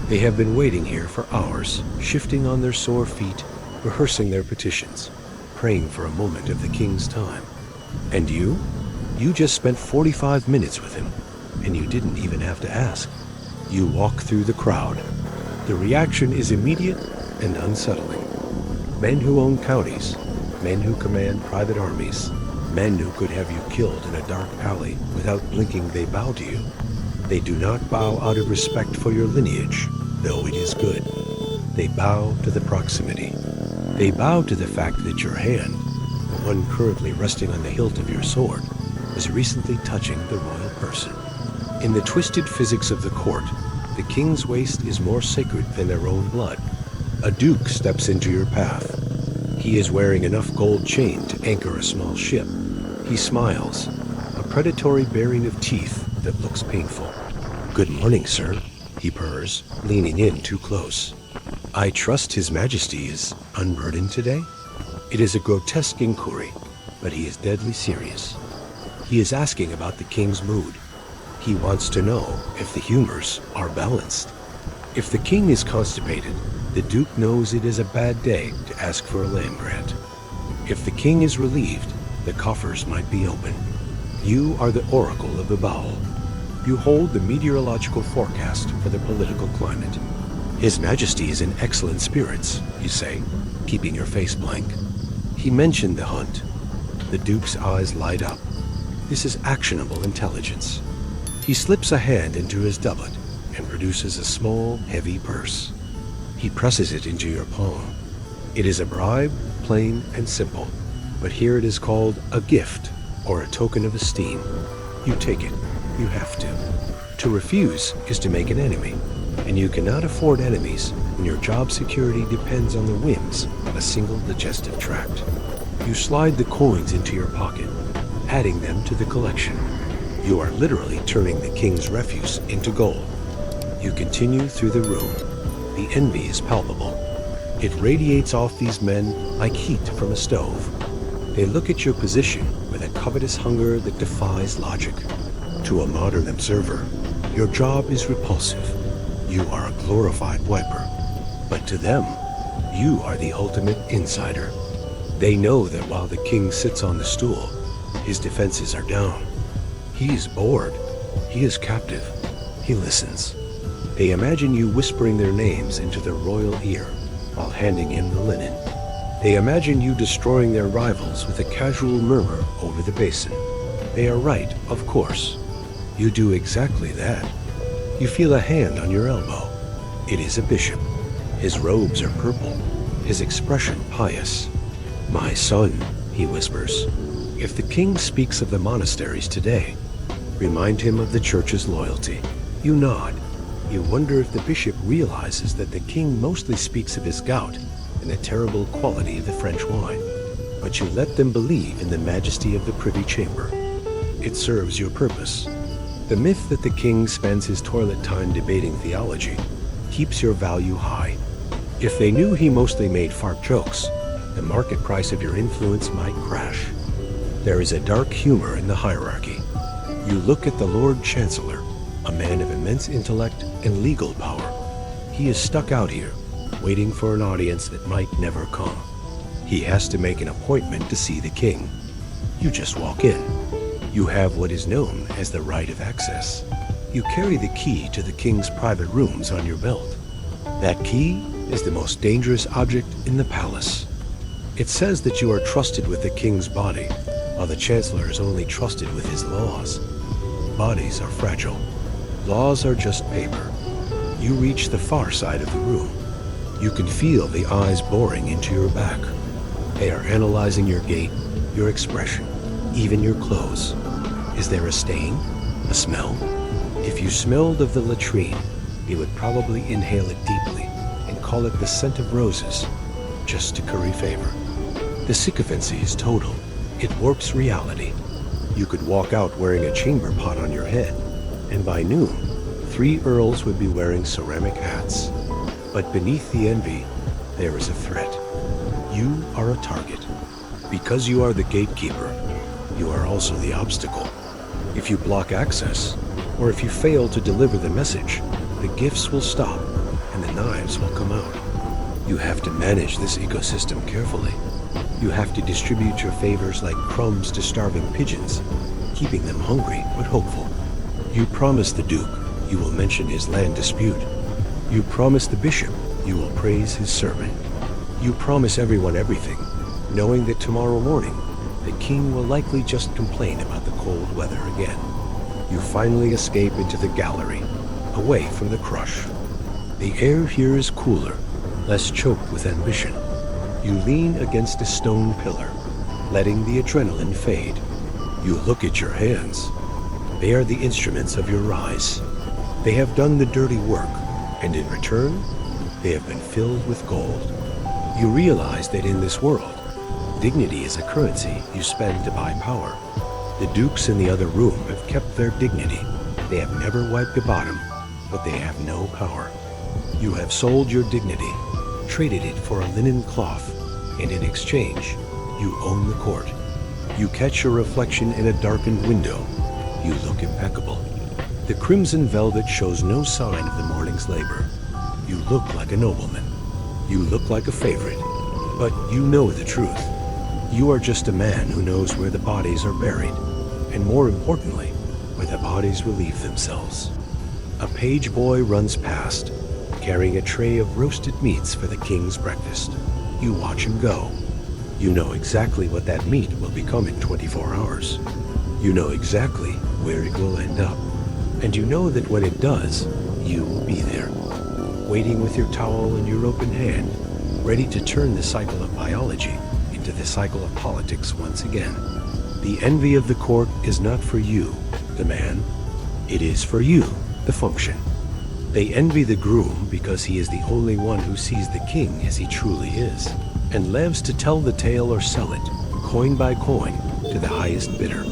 They have been waiting here for hours, shifting on their sore feet, rehearsing their petitions, praying for a moment of the king's time. And you? You just spent 45 minutes with him, and you didn't even have to ask. You walk through the crowd. The reaction is immediate and unsettling. Men who own counties, men who command private armies, men who could have you killed in a dark alley without blinking, they bow to you. They do not bow out of respect for your lineage, though it is good. They bow to the proximity. They bow to the fact that your hand, the one currently resting on the hilt of your sword, was recently touching the royal person. In the twisted physics of the court, the king's waist is more sacred than their own blood. A duke steps into your path. He is wearing enough gold chain to anchor a small ship. He smiles, a predatory baring of teeth that looks painful. "Good morning, sir," he purrs, leaning in too close. "I trust His Majesty is unburdened today?" It is a grotesque inquiry, but he is deadly serious. He is asking about the king's mood. He wants to know if the humors are balanced. If the king is constipated, the duke knows it is a bad day to ask for a land grant. If the king is relieved, the coffers might be open. You are the oracle of the bowel. You hold the meteorological forecast for the political climate. "His Majesty is in excellent spirits," you say, keeping your face blank. He mentioned the hunt. The duke's eyes light up. This is actionable intelligence. He slips a hand into his doublet and produces a small, heavy purse. He presses it into your palm. It is a bribe, plain and simple, but here it is called a gift or a token of esteem. You take it. You have to. To refuse is to make an enemy, and you cannot afford enemies when your job security depends on the whims of a single digestive tract. You slide the coins into your pocket, adding them to the collection. You are literally turning the king's refuse into gold. You continue through the room. The envy is palpable. It radiates off these men like heat from a stove. They look at your position with a covetous hunger that defies logic. To a modern observer, your job is repulsive. You are a glorified wiper. But to them, you are the ultimate insider. They know that while the king sits on the stool, his defenses are down. He is bored. He is captive. He listens. They imagine you whispering their names into their royal ear while handing him the linen. They imagine you destroying their rivals with a casual murmur over the basin. They are right, of course. You do exactly that. You feel a hand on your elbow. It is a bishop. His robes are purple, his expression pious. "My son," he whispers, "if the king speaks of the monasteries today, remind him of the church's loyalty." You nod. You wonder if the bishop realizes that the king mostly speaks of his gout and the terrible quality of the French wine. But you let them believe in the majesty of the privy chamber. It serves your purpose. The myth that the king spends his toilet time debating theology keeps your value high. If they knew he mostly made fart jokes, the market price of your influence might crash. There is a dark humor in the hierarchy. You look at the Lord Chancellor, a man of immense intellect and legal power. He is stuck out here, waiting for an audience that might never come. He has to make an appointment to see the king. You just walk in. You have what is known as the right of access. You carry the key to the king's private rooms on your belt. That key is the most dangerous object in the palace. It says that you are trusted with the king's body, while the chancellor is only trusted with his laws. Bodies are fragile. Laws are just paper. You reach the far side of the room. You can feel the eyes boring into your back. They are analyzing your gait, your expression, even your clothes. Is there a stain? A smell? If you smelled of the latrine, you would probably inhale it deeply and call it the scent of roses, just to curry favor. The sycophancy is total. It warps reality. You could walk out wearing a chamber pot on your head, and by noon, 3 earls would be wearing ceramic hats. But beneath the envy, there is a threat. You are a target. Because you are the gatekeeper, you are also the obstacle. If you block access, or if you fail to deliver the message, the gifts will stop and the knives will come out. You have to manage this ecosystem carefully. You have to distribute your favors like crumbs to starving pigeons, keeping them hungry but hopeful. You promise the Duke you will mention his land dispute. You promise the bishop you will praise his sermon. You promise everyone everything, knowing that tomorrow morning the king will likely just complain about the cold weather again. You finally escape into the gallery, away from the crush. The air here is cooler, less choked with ambition. You lean against a stone pillar, letting the adrenaline fade. You look at your hands. They are the instruments of your rise. They have done the dirty work, and in return, they have been filled with gold. You realize that in this world, dignity is a currency you spend to buy power. The dukes in the other room have kept their dignity. They have never wiped a bottom, but they have no power. You have sold your dignity, traded it for a linen cloth, and in exchange, you own the court. You catch your reflection in a darkened window. You look impeccable. The crimson velvet shows no sign of the morning's labor. You look like a nobleman. You look like a favorite. But you know the truth. You are just a man who knows where the bodies are buried, and more importantly, where the bodies relieve themselves. A page boy runs past, carrying a tray of roasted meats for the king's breakfast. You watch him go. You know exactly what that meat will become in 24 hours. You know exactly where it will end up. And you know that when it does, you will be there, waiting with your towel in your open hand, ready to turn the cycle of biology into the cycle of politics once again. The envy of the court is not for you, the man. It is for you, the function. They envy the groom because he is the only one who sees the king as he truly is, and lives to tell the tale or sell it, coin by coin, to the highest bidder.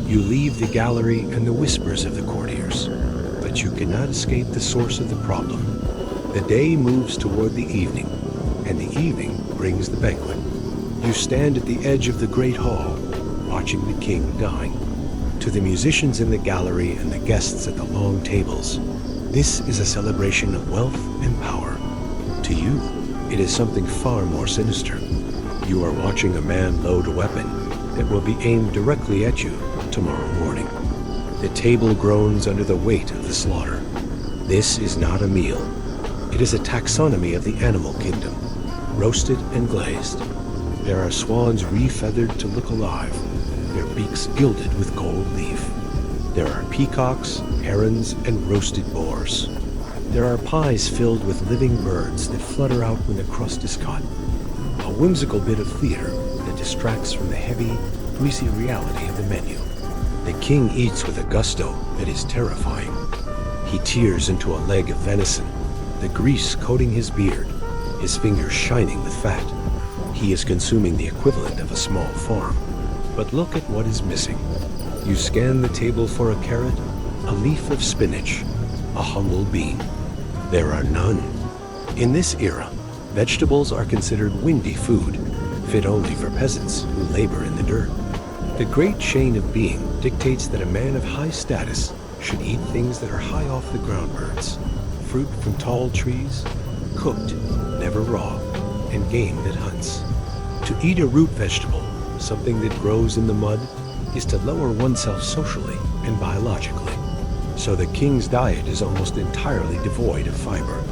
You leave the gallery and the whispers of the courtiers, but you cannot escape the source of the problem. The day moves toward the evening, and the evening brings the banquet. You stand at the edge of the great hall, watching the king dine. To the musicians in the gallery and the guests at the long tables, this is a celebration of wealth and power. To you, it is something far more sinister. You are watching a man load a weapon that will be aimed directly at you tomorrow morning. The table groans under the weight of the slaughter. This is not a meal. It is a taxonomy of the animal kingdom, roasted and glazed. There are swans re-feathered to look alive, their beaks gilded with gold leaf. There are peacocks, herons, and roasted boars. There are pies filled with living birds that flutter out when the crust is cut. A whimsical bit of theater that distracts from the heavy, greasy reality of the menu. The king eats with a gusto that is terrifying. He tears into a leg of venison, the grease coating his beard, his fingers shining with fat. He is consuming the equivalent of a small farm. But look at what is missing. You scan the table for a carrot, a leaf of spinach, a humble bean. There are none. In this era, vegetables are considered windy food, fit only for peasants who labor in the dirt. The great chain of being dictates that a man of high status should eat things that are high off the ground birds, fruit from tall trees, cooked, never raw, and game that hunts. To eat a root vegetable, something that grows in the mud, is to lower oneself socially and biologically. So the king's diet is almost entirely devoid of fiber.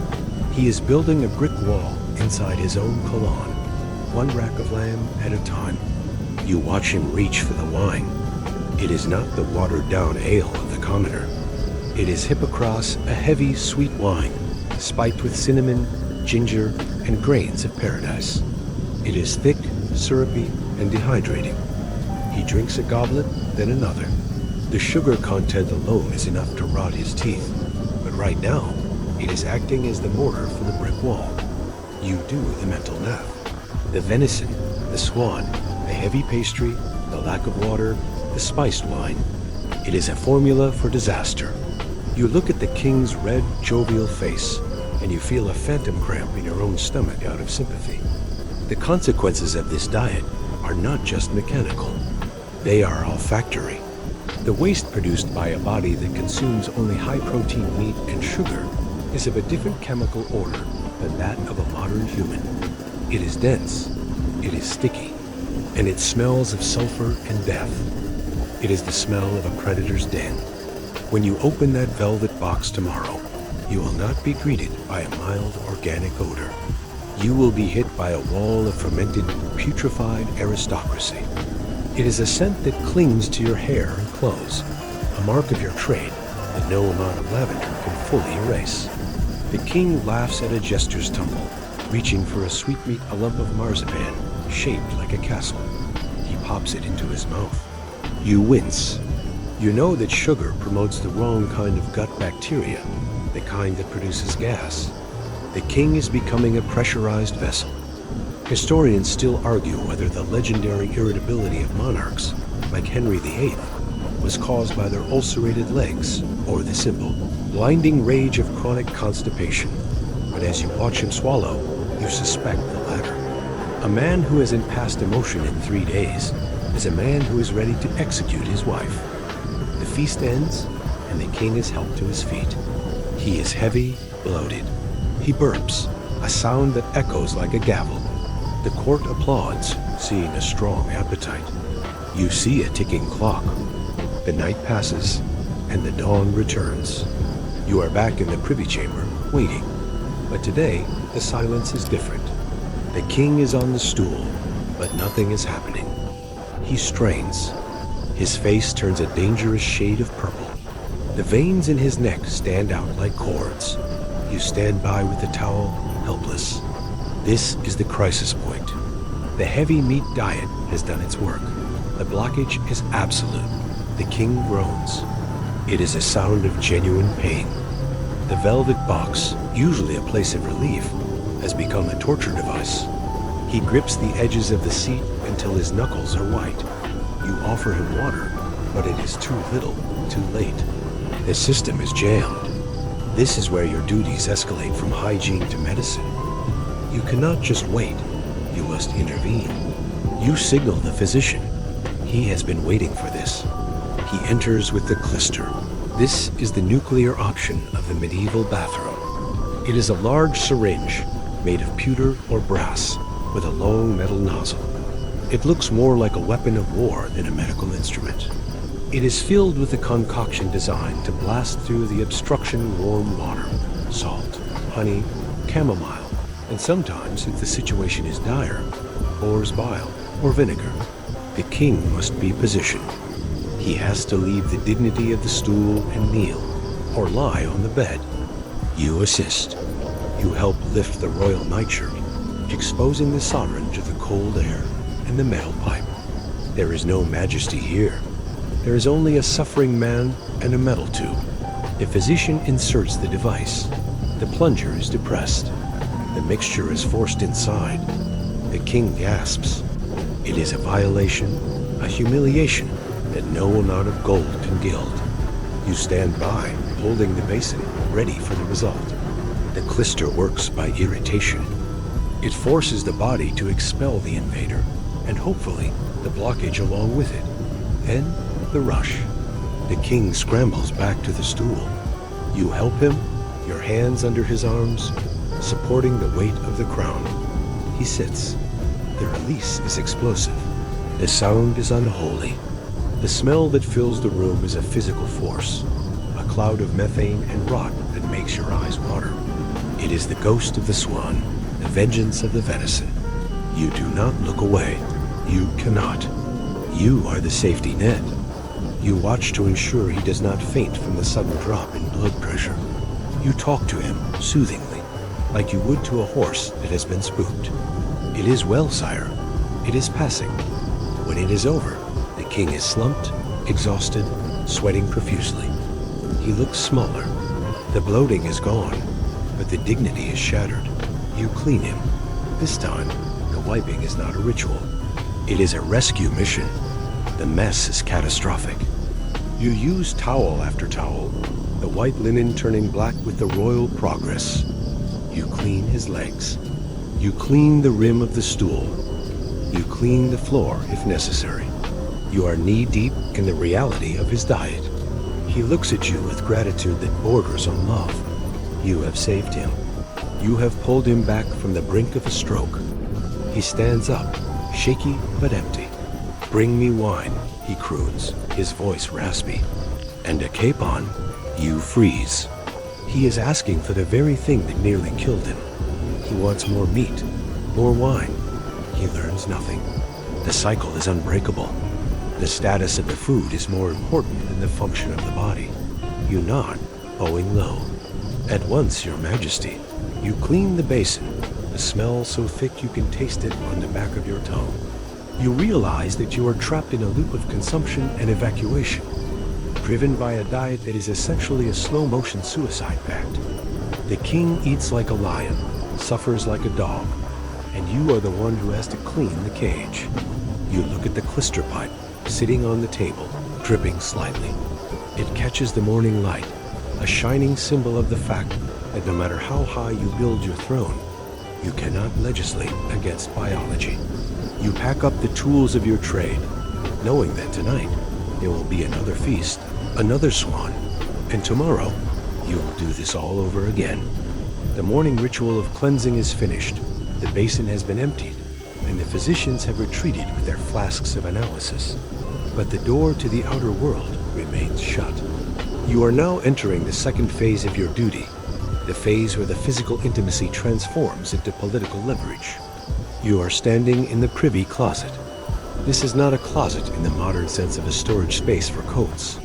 He is building a brick wall inside his own colon, one rack of lamb at a time. You watch him reach for the wine. It is not the watered-down ale of the commoner. It is Hippocras, a heavy, sweet wine, spiked with cinnamon, ginger, and grains of paradise. It is thick, syrupy, and dehydrating. He drinks a goblet, then another. The sugar content alone is enough to rot his teeth, but right now, it is acting as the mortar for the brick wall. You do the mental math. The venison, the swan, the heavy pastry, the lack of water, the spiced wine. It is a formula for disaster. You look at the king's red, jovial face, and you feel a phantom cramp in your own stomach out of sympathy. The consequences of this diet are not just mechanical. They are olfactory. The waste produced by a body that consumes only high-protein meat and sugar is of a different chemical order than that of a modern human. It is dense, it is sticky, and it smells of sulfur and death. It is the smell of a predator's den. When you open that velvet box tomorrow, you will not be greeted by a mild organic odor. You will be hit by a wall of fermented, putrefied aristocracy. It is a scent that clings to your hair and clothes, a mark of your trade that no amount of lavender can fully erase. The king laughs at a jester's tumble, reaching for a sweetmeat, a lump of marzipan, shaped like a castle. He pops it into his mouth. You wince. You know that sugar promotes the wrong kind of gut bacteria, the kind that produces gas. The king is becoming a pressurized vessel. Historians still argue whether the legendary irritability of monarchs, like Henry VIII, was caused by their ulcerated legs or the simple, blinding rage of chronic constipation. But as you watch him swallow, you suspect the latter. A man who hasn't passed emotion in 3 days is a man who is ready to execute his wife. The feast ends, and the king is helped to his feet. He is heavy, bloated. He burps, a sound that echoes like a gavel. The court applauds, seeing a strong appetite. You see a ticking clock. The night passes, and the dawn returns. You are back in the privy chamber, waiting. But today, the silence is different. The king is on the stool, but nothing is happening. He strains. His face turns a dangerous shade of purple. The veins in his neck stand out like cords. You stand by with the towel, helpless. This is the crisis point. The heavy meat diet has done its work. The blockage is absolute. The king groans. It is a sound of genuine pain. The velvet box, usually a place of relief, has become a torture device. He grips the edges of the seat until his knuckles are white. You offer him water, but it is too little, too late. The system is jammed. This is where your duties escalate from hygiene to medicine. You cannot just wait. You must intervene. You signal the physician. He has been waiting for this. He enters with the clister. This is the nuclear option of the medieval bathroom. It is a large syringe made of pewter or brass with a long metal nozzle. It looks more like a weapon of war than a medical instrument. It is filled with a concoction designed to blast through the obstruction warm water, salt, honey, chamomile, and sometimes, if the situation is dire, boar's bile or vinegar. The king must be positioned. He has to leave the dignity of the stool and kneel, or lie on the bed. You assist. You help lift the royal nightshirt, exposing the sovereign to the cold air and the metal pipe. There is no majesty here. There is only a suffering man and a metal tube. The physician inserts the device. The plunger is depressed. The mixture is forced inside. The king gasps. It is a violation, a humiliation that no amount of gold can gild. You stand by, holding the basin, ready for the result. The clister works by irritation. It forces the body to expel the invader, and hopefully the blockage along with it. Then the rush. The king scrambles back to the stool. You help him, your hands under his arms, supporting the weight of the crown. He sits. The release is explosive. The sound is unholy. The smell that fills the room is a physical force, a cloud of methane and rot that makes your eyes water. It is the ghost of the swan, the vengeance of the venison. You do not look away. You cannot. You are the safety net. You watch to ensure he does not faint from the sudden drop in blood pressure. You talk to him soothingly, like you would to a horse that has been spooked. It is well, sire. It is passing. When it is over, the king is slumped, exhausted, sweating profusely. He looks smaller. The bloating is gone, but the dignity is shattered. You clean him. This time, the wiping is not a ritual. It is a rescue mission. The mess is catastrophic. You use towel after towel, the white linen turning black with the royal progress. You clean his legs. You clean the rim of the stool. You clean the floor if necessary. You are knee-deep in the reality of his diet. He looks at you with gratitude that borders on love. You have saved him. You have pulled him back from the brink of a stroke. He stands up, shaky but empty. "Bring me wine," he croons, his voice raspy. "And a capon." You freeze. He is asking for the very thing that nearly killed him. He wants more meat, more wine. He learns nothing. The cycle is unbreakable. The status of the food is more important than the function of the body. You nod, bowing low. "At once, Your Majesty." You clean the basin, the smell so thick you can taste it on the back of your tongue. You realize that you are trapped in a loop of consumption and evacuation, driven by a diet that is essentially a slow-motion suicide pact. The king eats like a lion, suffers like a dog, and you are the one who has to clean the cage. You look at the clyster pipe, sitting on the table, dripping slightly. It catches the morning light, a shining symbol of the fact that no matter how high you build your throne, you cannot legislate against biology. You pack up the tools of your trade, knowing that tonight there will be another feast, another swan, and tomorrow you will do this all over again. The morning ritual of cleansing is finished, the basin has been emptied, and the physicians have retreated with their flasks of analysis. But the door to the outer world remains shut. You are now entering the second phase of your duty, the phase where the physical intimacy transforms into political leverage. You are standing in the privy closet. This is not a closet in the modern sense of a storage space for coats.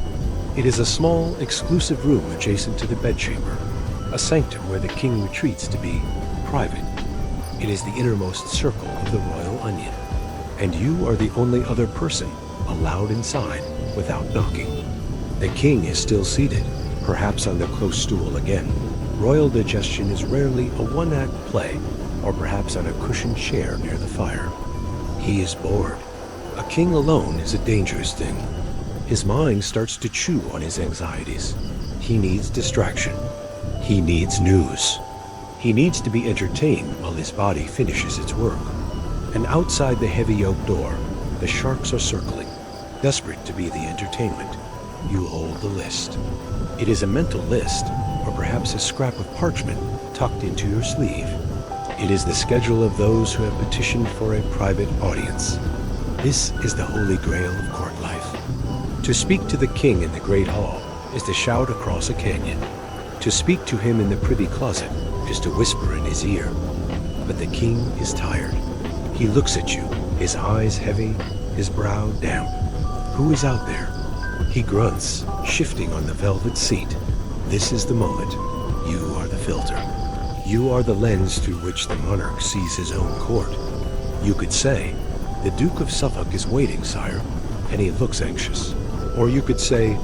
It is a small, exclusive room adjacent to the bedchamber, a sanctum where the king retreats to be private. It is the innermost circle of the royal onion, and you are the only other person allowed inside without knocking. The king is still seated, perhaps on the close stool again. Royal digestion is rarely a one-act play, or perhaps on a cushioned chair near the fire. He is bored. A king alone is a dangerous thing. His mind starts to chew on his anxieties. He needs distraction. He needs news. He needs to be entertained while his body finishes its work. And outside the heavy oak door, the sharks are circling, desperate to be the entertainment. You hold the list. It is a mental list, or perhaps a scrap of parchment tucked into your sleeve. It is the schedule of those who have petitioned for a private audience. This is the holy grail of court life. To speak to the king in the great hall is to shout across a canyon. To speak to him in the privy closet is to whisper in his ear. But the king is tired. He looks at you, his eyes heavy, his brow damp. Who is out there? He grunts, shifting on the velvet seat. This is the moment. You are the filter. You are the lens through which the monarch sees his own court. You could say, "The Duke of Suffolk is waiting, sire, and he looks anxious." Or you could say,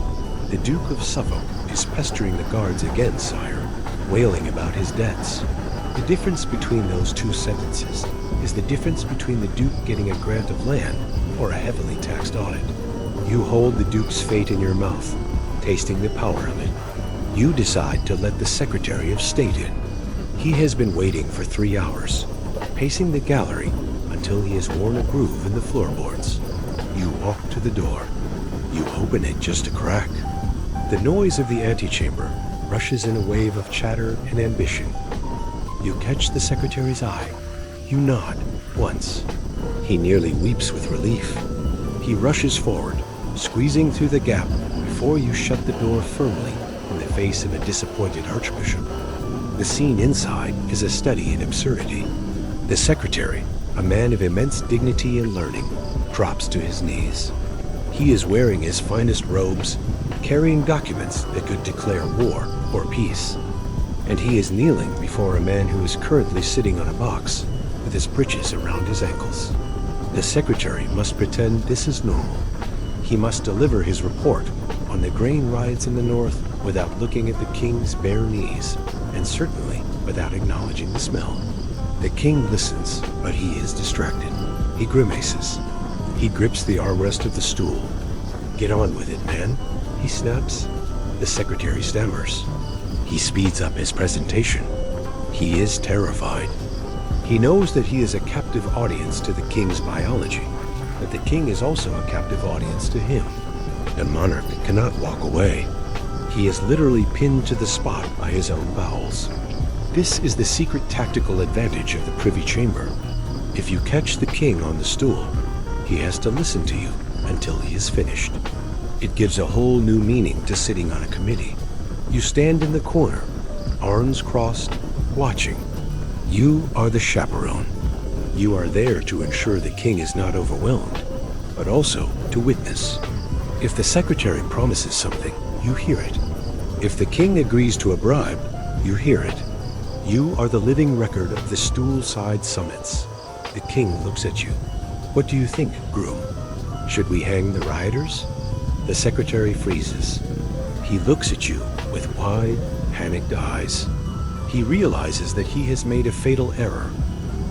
"The Duke of Suffolk is pestering the guards again, sire, wailing about his debts." The difference between those two sentences is the difference between the Duke getting a grant of land or a heavily taxed audit. You hold the Duke's fate in your mouth, tasting the power of it. You decide to let the Secretary of State in. He has been waiting for 3 hours, pacing the gallery until he has worn a groove in the floorboards. You walk to the door. You open it just a crack. The noise of the antechamber rushes in a wave of chatter and ambition. You catch the secretary's eye. You nod once. He nearly weeps with relief. He rushes forward, squeezing through the gap before you shut the door firmly in the face of a disappointed archbishop. The scene inside is a study in absurdity. The secretary, a man of immense dignity and learning, drops to his knees. He is wearing his finest robes, carrying documents that could declare war or peace. And he is kneeling before a man who is currently sitting on a box with his breeches around his ankles. The secretary must pretend this is normal. He must deliver his report on the grain riots in the north without looking at the king's bare knees, and certainly without acknowledging the smell. The king listens, but he is distracted. He grimaces. He grips the armrest of the stool. "Get on with it, man," he snaps. The secretary stammers. He speeds up his presentation. He is terrified. He knows that he is a captive audience to the king's biology. but the king is also a captive audience to him. A monarch cannot walk away. He is literally pinned to the spot by his own bowels. This is the secret tactical advantage of the privy chamber. If you catch the king on the stool, he has to listen to you until he is finished. It gives a whole new meaning to sitting on a committee. You stand in the corner, arms crossed, watching. You are the chaperone. You are there to ensure the king is not overwhelmed, but also to witness. If the secretary promises something, you hear it. If the king agrees to a bribe, you hear it. You are the living record of the stool-side summits. The king looks at you. What do you think, groom? Should we hang the rioters? The secretary freezes. He looks at you with wide, panicked eyes. He realizes that he has made a fatal error.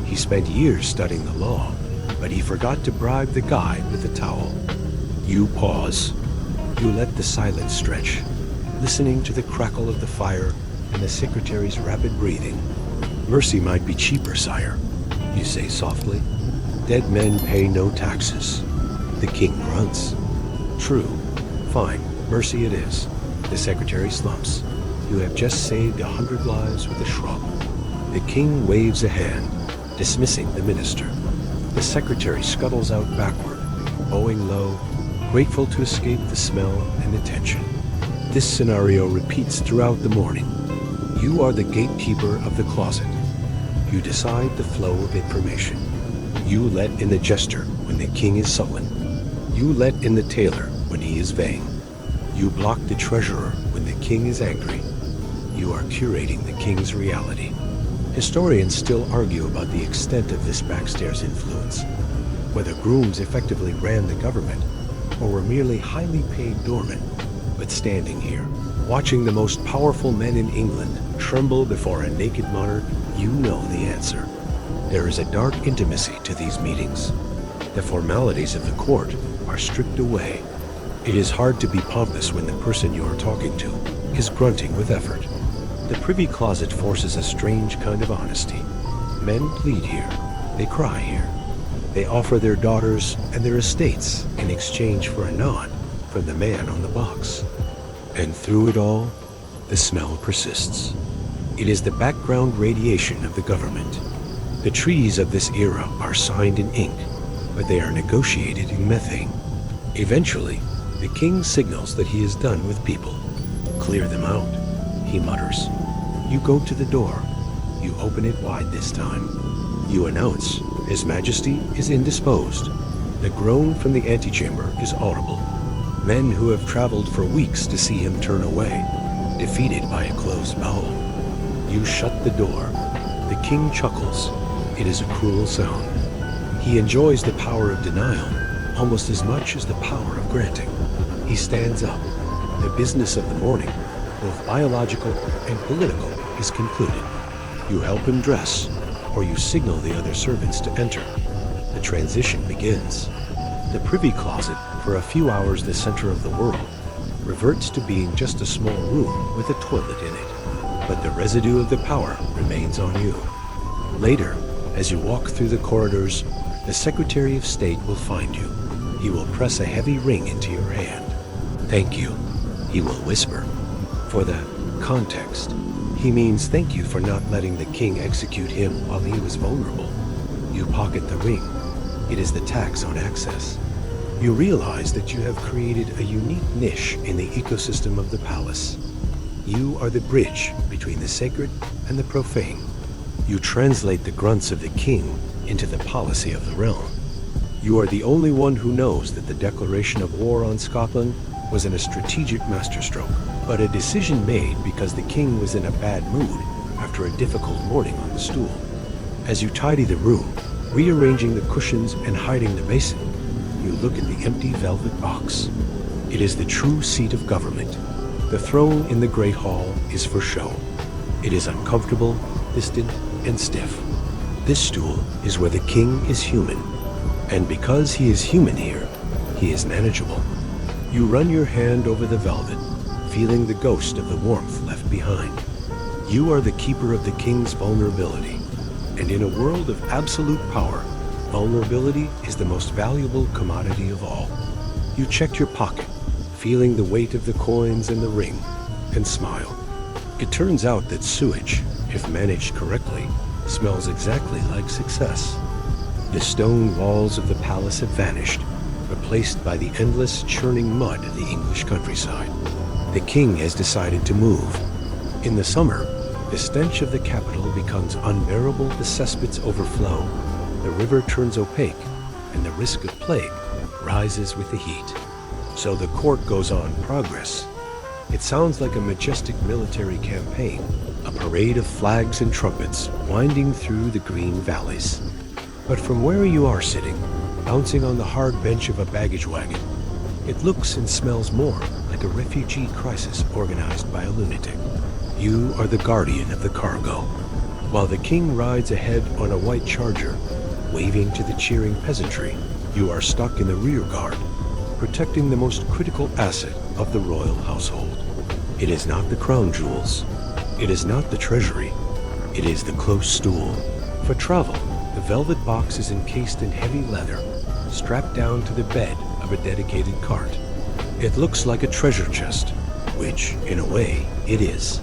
He spent years studying the law, but he forgot to bribe the guy with the towel. You pause. You let the silence stretch, listening to the crackle of the fire and the secretary's rapid breathing. Mercy might be cheaper, sire, you say softly. Dead men pay no taxes. The king grunts. True. Fine. Mercy it is. The secretary slumps. You have just saved 100 lives with a shrug. The king waves a hand, dismissing the minister. The secretary scuttles out backward, bowing low, grateful to escape the smell and attention. This scenario repeats throughout the morning. You are the gatekeeper of the closet. You decide the flow of information. You let in the jester when the king is sullen. You let in the tailor when he is vain. You block the treasurer when the king is angry. You are curating the king's reality. Historians still argue about the extent of this backstairs influence, whether grooms effectively ran the government or were merely highly paid doormen. But standing here, watching the most powerful men in England tremble before a naked monarch, you know the answer. There is a dark intimacy to these meetings. The formalities of the court are stripped away. It is hard to be pompous when the person you are talking to is grunting with effort. The privy closet forces a strange kind of honesty. Men plead here. They cry here. They offer their daughters and their estates in exchange for a nod from the man on the box. And through it all, the smell persists. It is the background radiation of the government. The treaties of this era are signed in ink, but they are negotiated in methane. Eventually, the king signals that he is done with people. Clear them out, he mutters. You go to the door. You open it wide this time. You announce, His Majesty is indisposed. The groan from the antechamber is audible. Men who have traveled for weeks to see him turn away, defeated by a closed bowel. You shut the door. The king chuckles. It is a cruel sound. He enjoys the power of denial almost as much as the power of granting. He stands up. The business of the morning, both biological and political, is concluded. You help him dress, or you signal the other servants to enter. The transition begins. The privy closet, for a few hours the center of the world, reverts to being just a small room with a toilet in it. But the residue of the power remains on you. Later, as you walk through the corridors, the Secretary of State will find you. He will press a heavy ring into your hand. Thank you, he will whisper. For the context, he means thank you for not letting the king execute him while he was vulnerable. You pocket the ring. It is the tax on access. You realize that you have created a unique niche in the ecosystem of the palace. You are the bridge between the sacred and the profane. You translate the grunts of the king into the policy of the realm. You are the only one who knows that the declaration of war on Scotland wasn't a strategic masterstroke, but a decision made because the king was in a bad mood after a difficult morning on the stool. As you tidy the room, rearranging the cushions and hiding the basin, you look at the empty velvet box. It is the true seat of government. The throne in the Great Hall is for show. It is uncomfortable, distant, and stiff. This stool is where the king is human. And because he is human here, he is manageable. You run your hand over the velvet, feeling the ghost of the warmth left behind. You are the keeper of the king's vulnerability. And in a world of absolute power, Vulnerability is the most valuable commodity of all. You check your pocket, feeling the weight of the coins and the ring, and smile. It turns out that sewage, if managed correctly, smells exactly like success. The stone walls of the palace have vanished, replaced by the endless churning mud of the English countryside. The king has decided to move. In the summer, the stench of the capital becomes unbearable, the cesspits overflow, the river turns opaque, and the risk of plague rises with the heat. So the court goes on progress. It sounds like a majestic military campaign, a parade of flags and trumpets winding through the green valleys. But from where you are sitting, bouncing on the hard bench of a baggage wagon, it looks and smells more like a refugee crisis organized by a lunatic. You are the guardian of the cargo. While the king rides ahead on a white charger, waving to the cheering peasantry, you are stuck in the rear guard, protecting the most critical asset of the royal household. It is not the crown jewels. It is not the treasury. It is the close stool. For travel, the velvet box is encased in heavy leather, strapped down to the bed of a dedicated cart. It looks like a treasure chest, which, in a way, it is.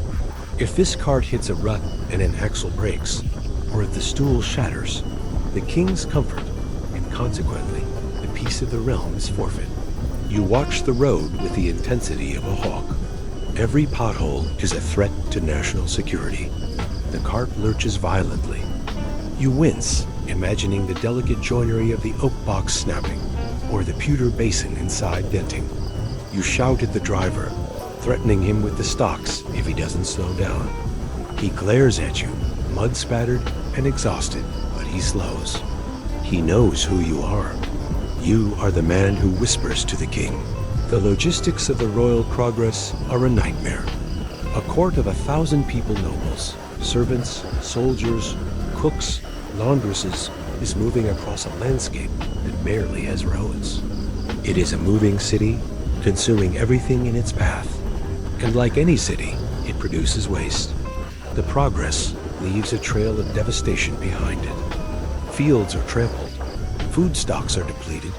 If this cart hits a rut and an axle breaks, or if the stool shatters, the king's comfort, and consequently, the peace of the realm is forfeit. You watch the road with the intensity of a hawk. Every pothole is a threat to national security. The cart lurches violently. You wince, imagining the delicate joinery of the oak box snapping, or the pewter basin inside denting. You shout at the driver, threatening him with the stocks if he doesn't slow down. He glares at you, mud-spattered and exhausted, but he slows. He knows who you are. You are the man who whispers to the king. The logistics of the royal progress are a nightmare. A court of 1,000 people nobles, servants, soldiers, cooks, laundresses, is moving across a landscape that barely has roads. It is a moving city, consuming everything in its path. And like any city, it produces waste. The progress leaves a trail of devastation behind it. Fields are trampled, food stocks are depleted,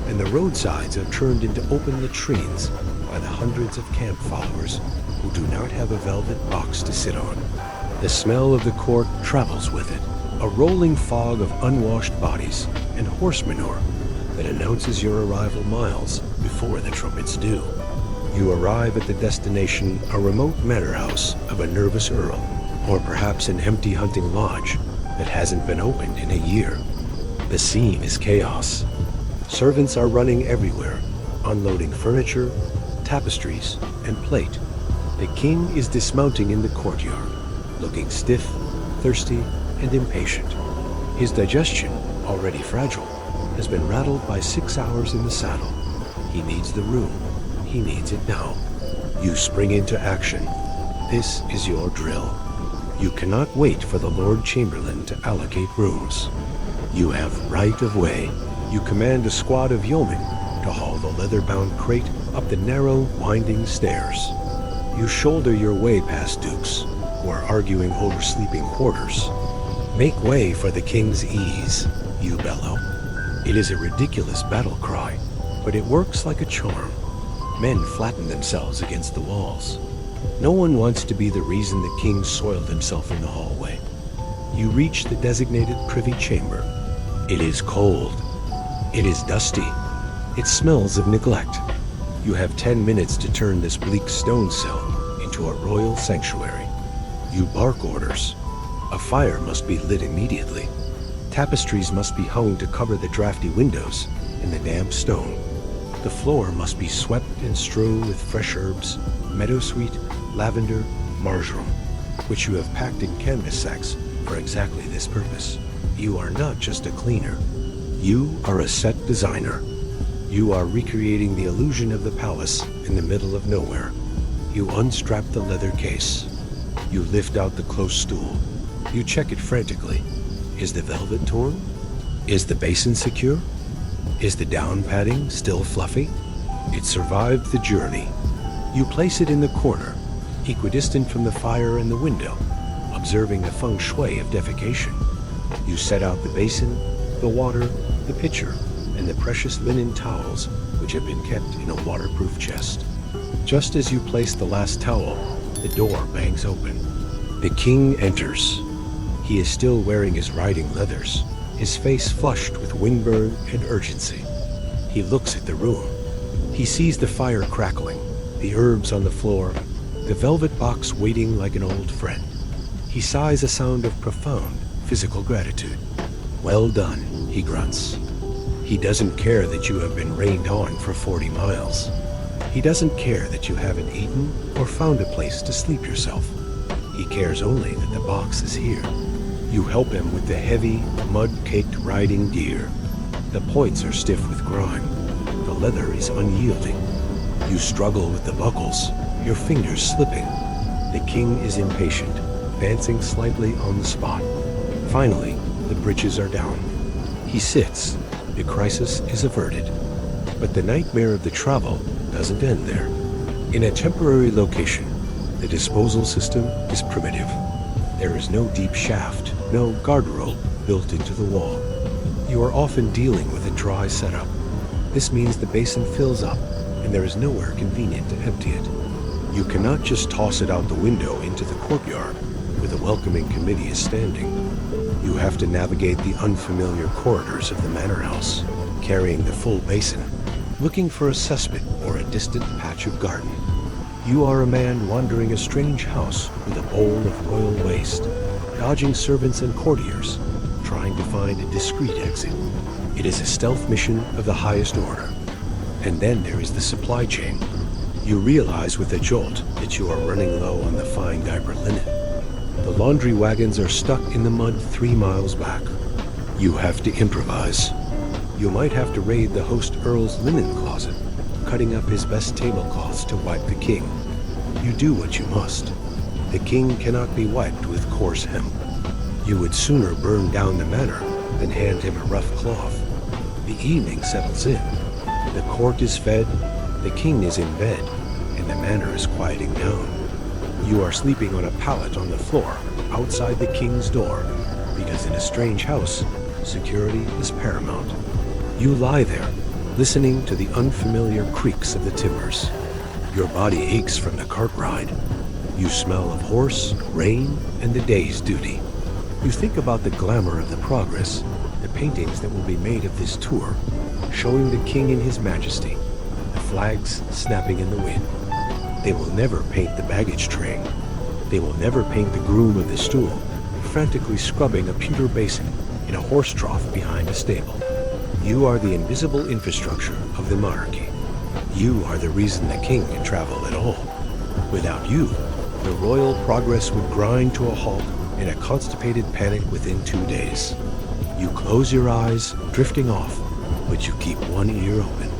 and the roadsides are turned into open latrines by the hundreds of camp followers who do not have a velvet box to sit on. The smell of the court travels with it, a rolling fog of unwashed bodies and horse manure that announces your arrival miles before the trumpets do. You arrive at the destination, a remote manor house of a nervous earl, or perhaps an empty hunting lodge that hasn't been opened in a year. The scene is chaos. Servants are running everywhere, unloading furniture, tapestries, and plate. The king is dismounting in the courtyard, looking stiff, thirsty, and impatient. His digestion, already fragile, has been rattled by 6 hours in the saddle. He needs the room. He needs it now. You spring into action. This is your drill. You cannot wait for the Lord Chamberlain to allocate rooms. You have right of way. You command a squad of yeomen to haul the leather-bound crate up the narrow, winding stairs. You shoulder your way past dukes who are arguing over sleeping quarters. Make way for the king's ease, you bellow. It is a ridiculous battle cry, but it works like a charm. Men flatten themselves against the walls. No one wants to be the reason the king soiled himself in the hallway. You reach the designated privy chamber. It is cold. It is dusty. It smells of neglect. You have 10 minutes to turn this bleak stone cell into a royal sanctuary. You bark orders. A fire must be lit immediately. Tapestries must be hung to cover the drafty windows and the damp stone. The floor must be swept and strewn with fresh herbs, meadowsweet, lavender, marjoram, which you have packed in canvas sacks for exactly this purpose. You are not just a cleaner. You are a set designer. You are recreating the illusion of the palace in the middle of nowhere. You unstrap the leather case. You lift out the close stool. You check it frantically. Is the velvet torn? Is the basin secure? Is the down padding still fluffy? It survived the journey. You place it in the corner, equidistant from the fire and the window, observing the feng shui of defecation. You set out the basin, the water, the pitcher, and the precious linen towels which have been kept in a waterproof chest. Just as you place the last towel, the door bangs open. The king enters. He is still wearing his riding leathers, his face flushed with windburn and urgency. He looks at the room. He sees the fire crackling, the herbs on the floor, the velvet box waiting like an old friend. He sighs a sound of profound physical gratitude. "Well done," he grunts. He doesn't care that you have been rained on for 40 miles. He doesn't care that you haven't eaten or found a place to sleep yourself. He cares only that the box is here. You help him with the heavy, mud-caked riding gear. The points are stiff with grime. The leather is unyielding. You struggle with the buckles, your fingers slipping. The king is impatient, dancing slightly on the spot. Finally, the breeches are down. He sits. The crisis is averted. But the nightmare of the travel doesn't end there. In a temporary location, the disposal system is primitive. There is no deep shaft, no guardrail built into the wall. You are often dealing with a dry setup. This means the basin fills up, and there is nowhere convenient to empty it. You cannot just toss it out the window into the courtyard where the welcoming committee is standing. You have to navigate the unfamiliar corridors of the manor house, carrying the full basin, looking for a cesspit or a distant patch of garden. You are a man wandering a strange house with a bowl of royal waste, dodging servants and courtiers, trying to find a discreet exit. It is a stealth mission of the highest order. And then there is the supply chain. You realize with a jolt that you are running low on the fine diaper linen. The laundry wagons are stuck in the mud 3 miles back. You have to improvise. You might have to raid the host earl's linen closet, cutting up his best tablecloths to wipe the king. You do what you must. The king cannot be wiped with coarse hemp. You would sooner burn down the manor than hand him a rough cloth. The evening settles in. The court is fed, the king is in bed, and the manor is quieting down. You are sleeping on a pallet on the floor outside the king's door, because in a strange house, security is paramount. You lie there, listening to the unfamiliar creaks of the timbers. Your body aches from the cart ride. You smell of horse, rain, and the day's duty. You think about the glamour of the progress, the paintings that will be made of this tour, showing the king in his majesty, the flags snapping in the wind. They will never paint the baggage train. They will never paint the groom of the stool, frantically scrubbing a pewter basin in a horse trough behind a stable. You are the invisible infrastructure of the monarchy. You are the reason the king can travel at all. Without you, the royal progress would grind to a halt in a constipated panic within 2 days. You close your eyes, drifting off, but you keep one ear open.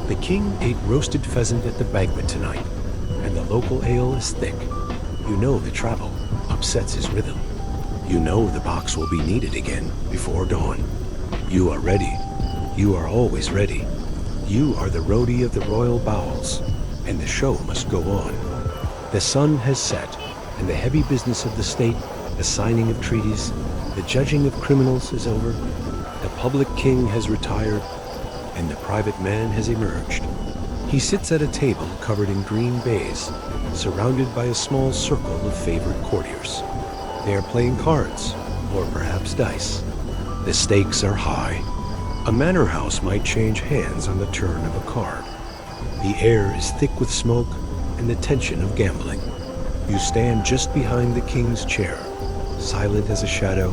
The king ate roasted pheasant at the banquet tonight, and the local ale is thick. You know the travel upsets his rhythm. You know the box will be needed again before dawn. You are ready. You are always ready. You are the roadie of the royal bowels, and the show must go on. The sun has set, and the heavy business of the state, the signing of treaties, the judging of criminals is over. The public king has retired, and the private man has emerged. He sits at a table covered in green baize, surrounded by a small circle of favored courtiers. They are playing cards, or perhaps dice. The stakes are high. A manor house might change hands on the turn of a card. The air is thick with smoke and the tension of gambling. You stand just behind the king's chair, silent as a shadow,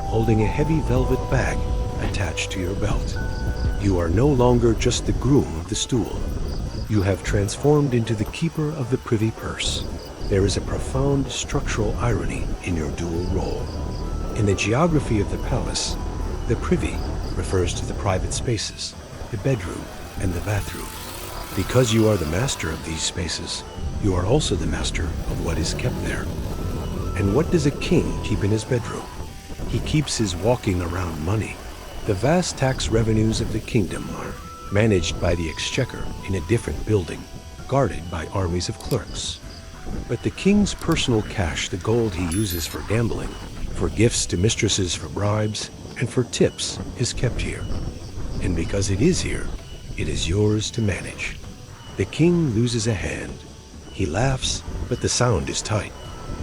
holding a heavy velvet bag attached to your belt. You are no longer just the groom of the stool. You have transformed into the keeper of the privy purse. There is a profound structural irony in your dual role. In the geography of the palace, the privy refers to the private spaces, the bedroom, and the bathroom. Because you are the master of these spaces, you are also the master of what is kept there. And what does a king keep in his bedroom? He keeps his walking around money. The vast tax revenues of the kingdom are managed by the exchequer in a different building, guarded by armies of clerks. But the king's personal cash, the gold he uses for gambling, for gifts to mistresses for bribes, and for tips is kept here. And because it is here, it is yours to manage. The king loses a hand. He laughs, but the sound is tight.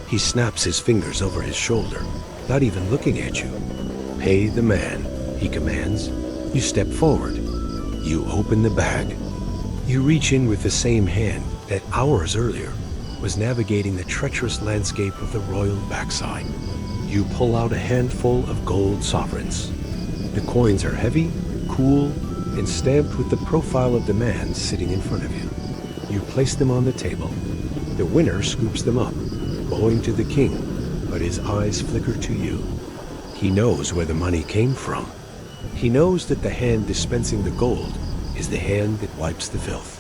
He snaps his fingers over his shoulder, not even looking at you. Pay the man, he commands. You step forward. You open the bag. You reach in with the same hand that hours earlier was navigating the treacherous landscape of the royal backside. You pull out a handful of gold sovereigns. The coins are heavy, cool, and stamped with the profile of the man sitting in front of you. You place them on the table. The winner scoops them up, bowing to the king, but his eyes flicker to you. He knows where the money came from. He knows that the hand dispensing the gold is the hand that wipes the filth.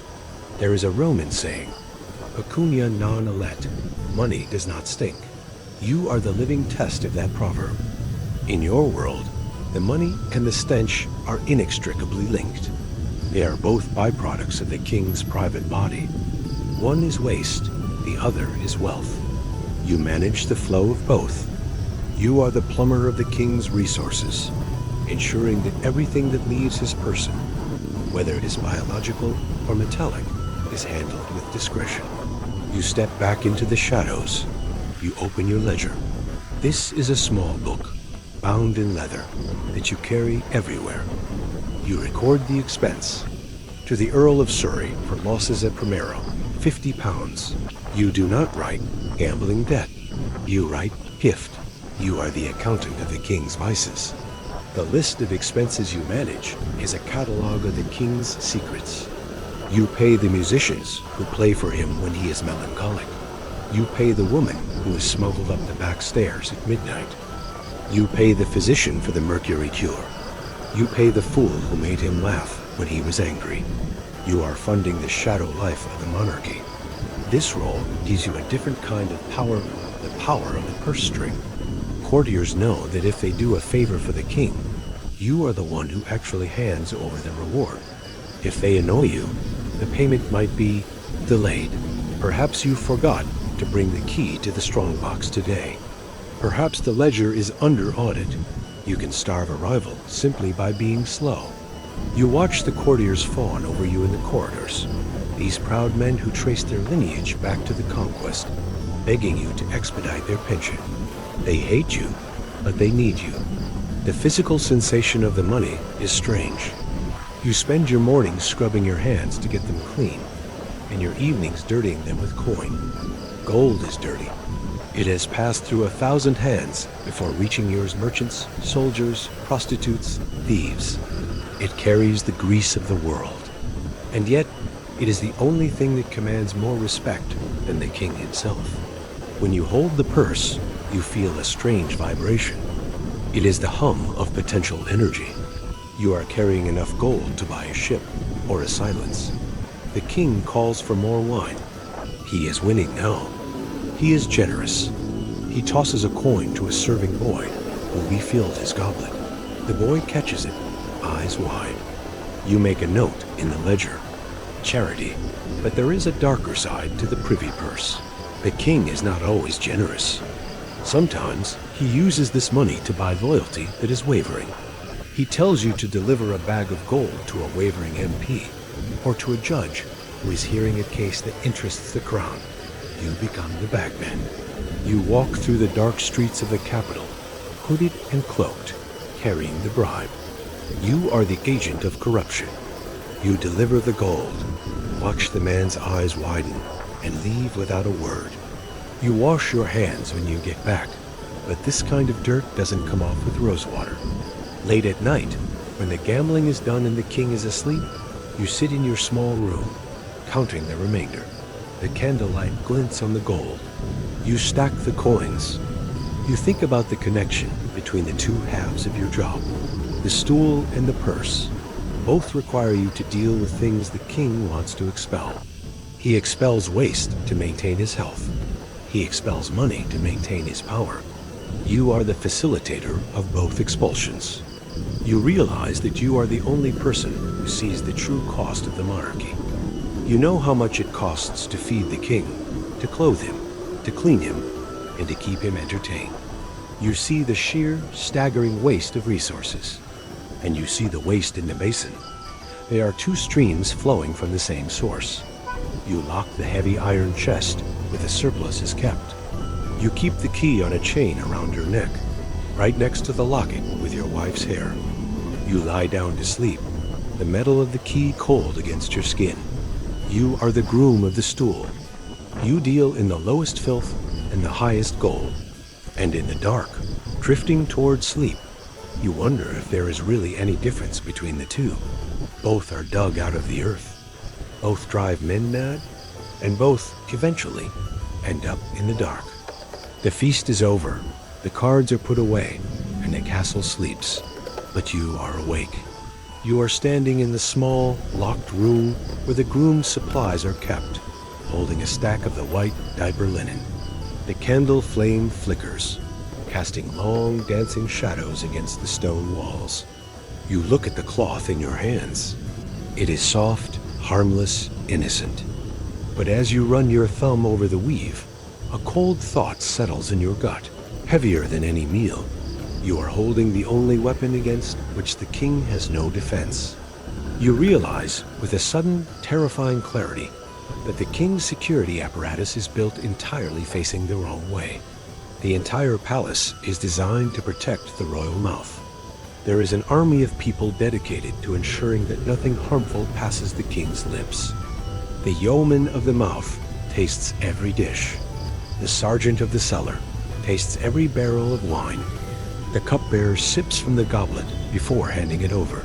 There is a Roman saying, pecunia non olet, money does not stink. You are the living test of that proverb. In your world, the money and the stench are inextricably linked. They are both byproducts of the king's private body. One is waste, the other is wealth. You manage the flow of both. You are the plumber of the king's resources, ensuring that everything that leaves his person, whether it is biological or metallic, is handled with discretion. You step back into the shadows. You open your ledger. This is a small book, bound in leather, that you carry everywhere. You record the expense. To the Earl of Surrey for losses at Primero, £50. You do not write gambling debt. You write gift. You are the accountant of the king's vices. The list of expenses you manage is a catalog of the king's secrets. You pay the musicians who play for him when he is melancholic. You pay the woman who is smuggled up the back stairs at midnight. You pay the physician for the mercury cure. You pay the fool who made him laugh when he was angry. You are funding the shadow life of the monarchy. This role gives you a different kind of power, the power of the purse string. Courtiers know that if they do a favor for the king, you are the one who actually hands over the reward. If they annoy you, the payment might be delayed. Perhaps you forgot to bring the key to the strongbox today. Perhaps the ledger is under audit. You can starve a rival simply by being slow. You watch the courtiers fawn over you in the corridors, these proud men who trace their lineage back to the conquest, begging you to expedite their pension. They hate you, but they need you. The physical sensation of the money is strange. You spend your mornings scrubbing your hands to get them clean, and your evenings dirtying them with coin. Gold is dirty. It has passed through 1,000 hands before reaching yours merchants, soldiers, prostitutes, thieves. It carries the grease of the world. And yet, it is the only thing that commands more respect than the king himself. When you hold the purse, you feel a strange vibration. It is the hum of potential energy. You are carrying enough gold to buy a ship or a silence. The king calls for more wine. He is winning now. He is generous. He tosses a coin to a serving boy who refilled his goblet. The boy catches it, eyes wide. You make a note in the ledger. Charity. But there is a darker side to the privy purse. The king is not always generous. Sometimes he uses this money to buy loyalty that is wavering. He tells you to deliver a bag of gold to a wavering MP, or to a judge who is hearing a case that interests the crown. You become the bagman. You walk through the dark streets of the capital, hooded and cloaked, carrying the bribe. You are the agent of corruption. You deliver the gold, watch the man's eyes widen, and leave without a word. You wash your hands when you get back, but this kind of dirt doesn't come off with rosewater. Late at night, when the gambling is done and the king is asleep, you sit in your small room, counting the remainder. The candlelight glints on the gold. You stack the coins. You think about the connection between the two halves of your job, the stool and the purse. Both require you to deal with things the king wants to expel. He expels waste to maintain his health. He expels money to maintain his power. You are the facilitator of both expulsions. You realize that you are the only person who sees the true cost of the monarchy. You know how much it costs to feed the king, to clothe him, to clean him, and to keep him entertained. You see the sheer, staggering waste of resources. And you see the waste in the basin. They are two streams flowing from the same source. You lock the heavy iron chest where the surplus is kept. You keep the key on a chain around your neck, right next to the locket with your wife's hair. You lie down to sleep, the metal of the key cold against your skin. You are the groom of the stool. You deal in the lowest filth and the highest gold. And in the dark, drifting toward sleep, you wonder if there is really any difference between the two. Both are dug out of the earth. Both drive men mad, and both, eventually, end up in the dark. The feast is over, the cards are put away, and the castle sleeps. But you are awake. You are standing in the small, locked room where the groom's supplies are kept, holding a stack of the white diaper linen. The candle flame flickers, casting long, dancing shadows against the stone walls. You look at the cloth in your hands. It is soft, harmless, innocent. But as you run your thumb over the weave, a cold thought settles in your gut, heavier than any meal. You are holding the only weapon against which the king has no defense. You realize, with a sudden, terrifying clarity, that the king's security apparatus is built entirely facing the wrong way. The entire palace is designed to protect the royal mouth. There is an army of people dedicated to ensuring that nothing harmful passes the king's lips. The yeoman of the mouth tastes every dish. The sergeant of the cellar tastes every barrel of wine. The cupbearer sips from the goblet before handing it over.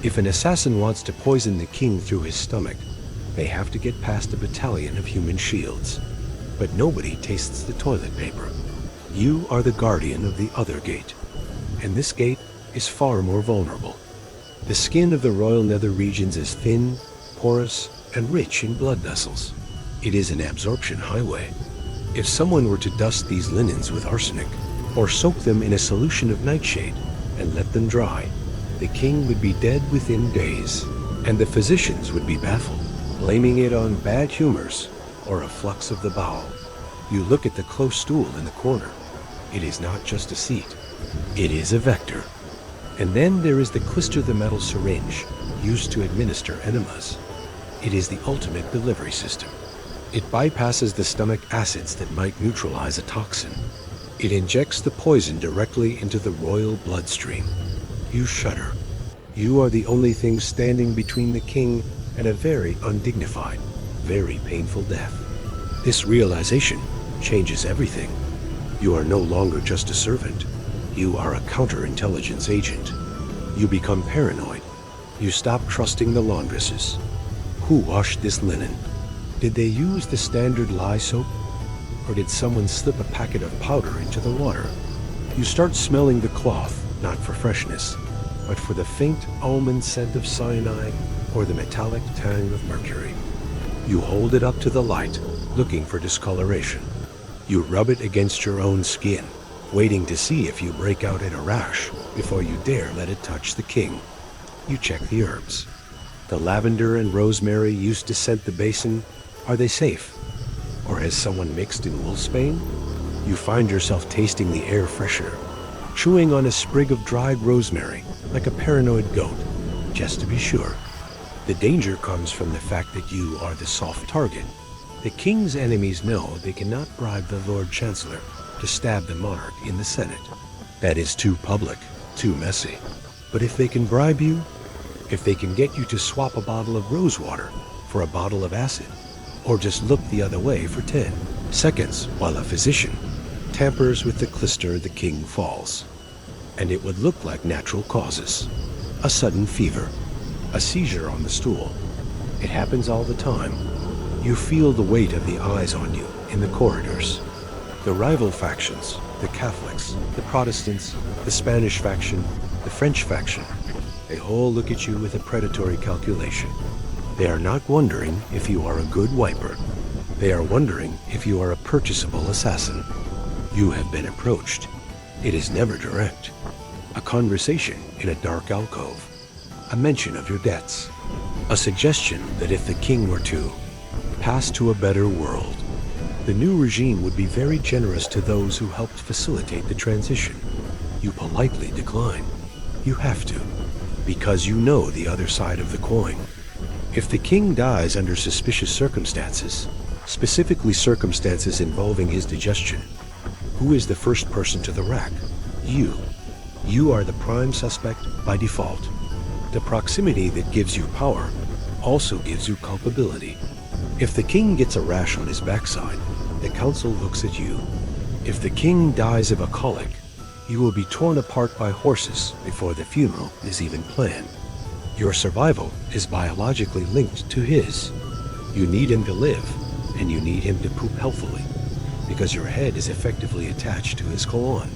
If an assassin wants to poison the king through his stomach, they have to get past a battalion of human shields. But nobody tastes the toilet paper. You are the guardian of the other gate, and this gate is far more vulnerable. The skin of the royal nether regions is thin, porous, and rich in blood vessels. It is an absorption highway. If someone were to dust these linens with arsenic, or soak them in a solution of nightshade and let them dry, the king would be dead within days, and the physicians would be baffled, blaming it on bad humors or a flux of the bowel. You look at the close stool in the corner. It is not just a seat. It is a vector. And then there is the clister the metal syringe used to administer enemas. It is the ultimate delivery system. It bypasses the stomach acids that might neutralize a toxin. It injects the poison directly into the royal bloodstream. You shudder. You are the only thing standing between the king and a very undignified, very painful death. This realization changes everything. You are no longer just a servant. You are a counterintelligence agent. You become paranoid. You stop trusting the laundresses. Who washed this linen? Did they use the standard lye soap? Or did someone slip a packet of powder into the water? You start smelling the cloth, not for freshness, but for the faint almond scent of cyanide or the metallic tang of mercury. You hold it up to the light, looking for discoloration. You rub it against your own skin, waiting to see if you break out in a rash before you dare let it touch the king. You check the herbs. The lavender and rosemary used to scent the basin, are they safe? Or has someone mixed in wolfsbane? You find yourself tasting the air freshener, chewing on a sprig of dried rosemary like a paranoid goat, just to be sure. The danger comes from the fact that you are the soft target. The king's enemies know they cannot bribe the Lord Chancellor to stab the monarch in the Senate. That is too public, too messy. But if they can bribe you, if they can get you to swap a bottle of rose water for a bottle of acid, or just look the other way for 10 seconds while a physician tampers with the clister, the king falls. And it would look like natural causes. A sudden fever, a seizure on the stool. It happens all the time. You feel the weight of the eyes on you in the corridors. The rival factions, the Catholics, the Protestants, the Spanish faction, the French faction, they all look at you with a predatory calculation. They are not wondering if you are a good wiper. They are wondering if you are a purchasable assassin. You have been approached. It is never direct. A conversation in a dark alcove. A mention of your debts. A suggestion that if the king were to pass to a better world, The new regime would be very generous to those who helped facilitate the transition. You politely decline. You have to, because you know the other side of the coin. If the king dies under suspicious circumstances, specifically circumstances involving his digestion, who is the first person to the rack? You. You are the prime suspect by default. The proximity that gives you power also gives you culpability. If the king gets a rash on his backside, the council looks at you. If the king dies of a colic, you will be torn apart by horses before the funeral is even planned. Your survival is biologically linked to his. You need him to live, and you need him to poop healthily, because your head is effectively attached to his colon.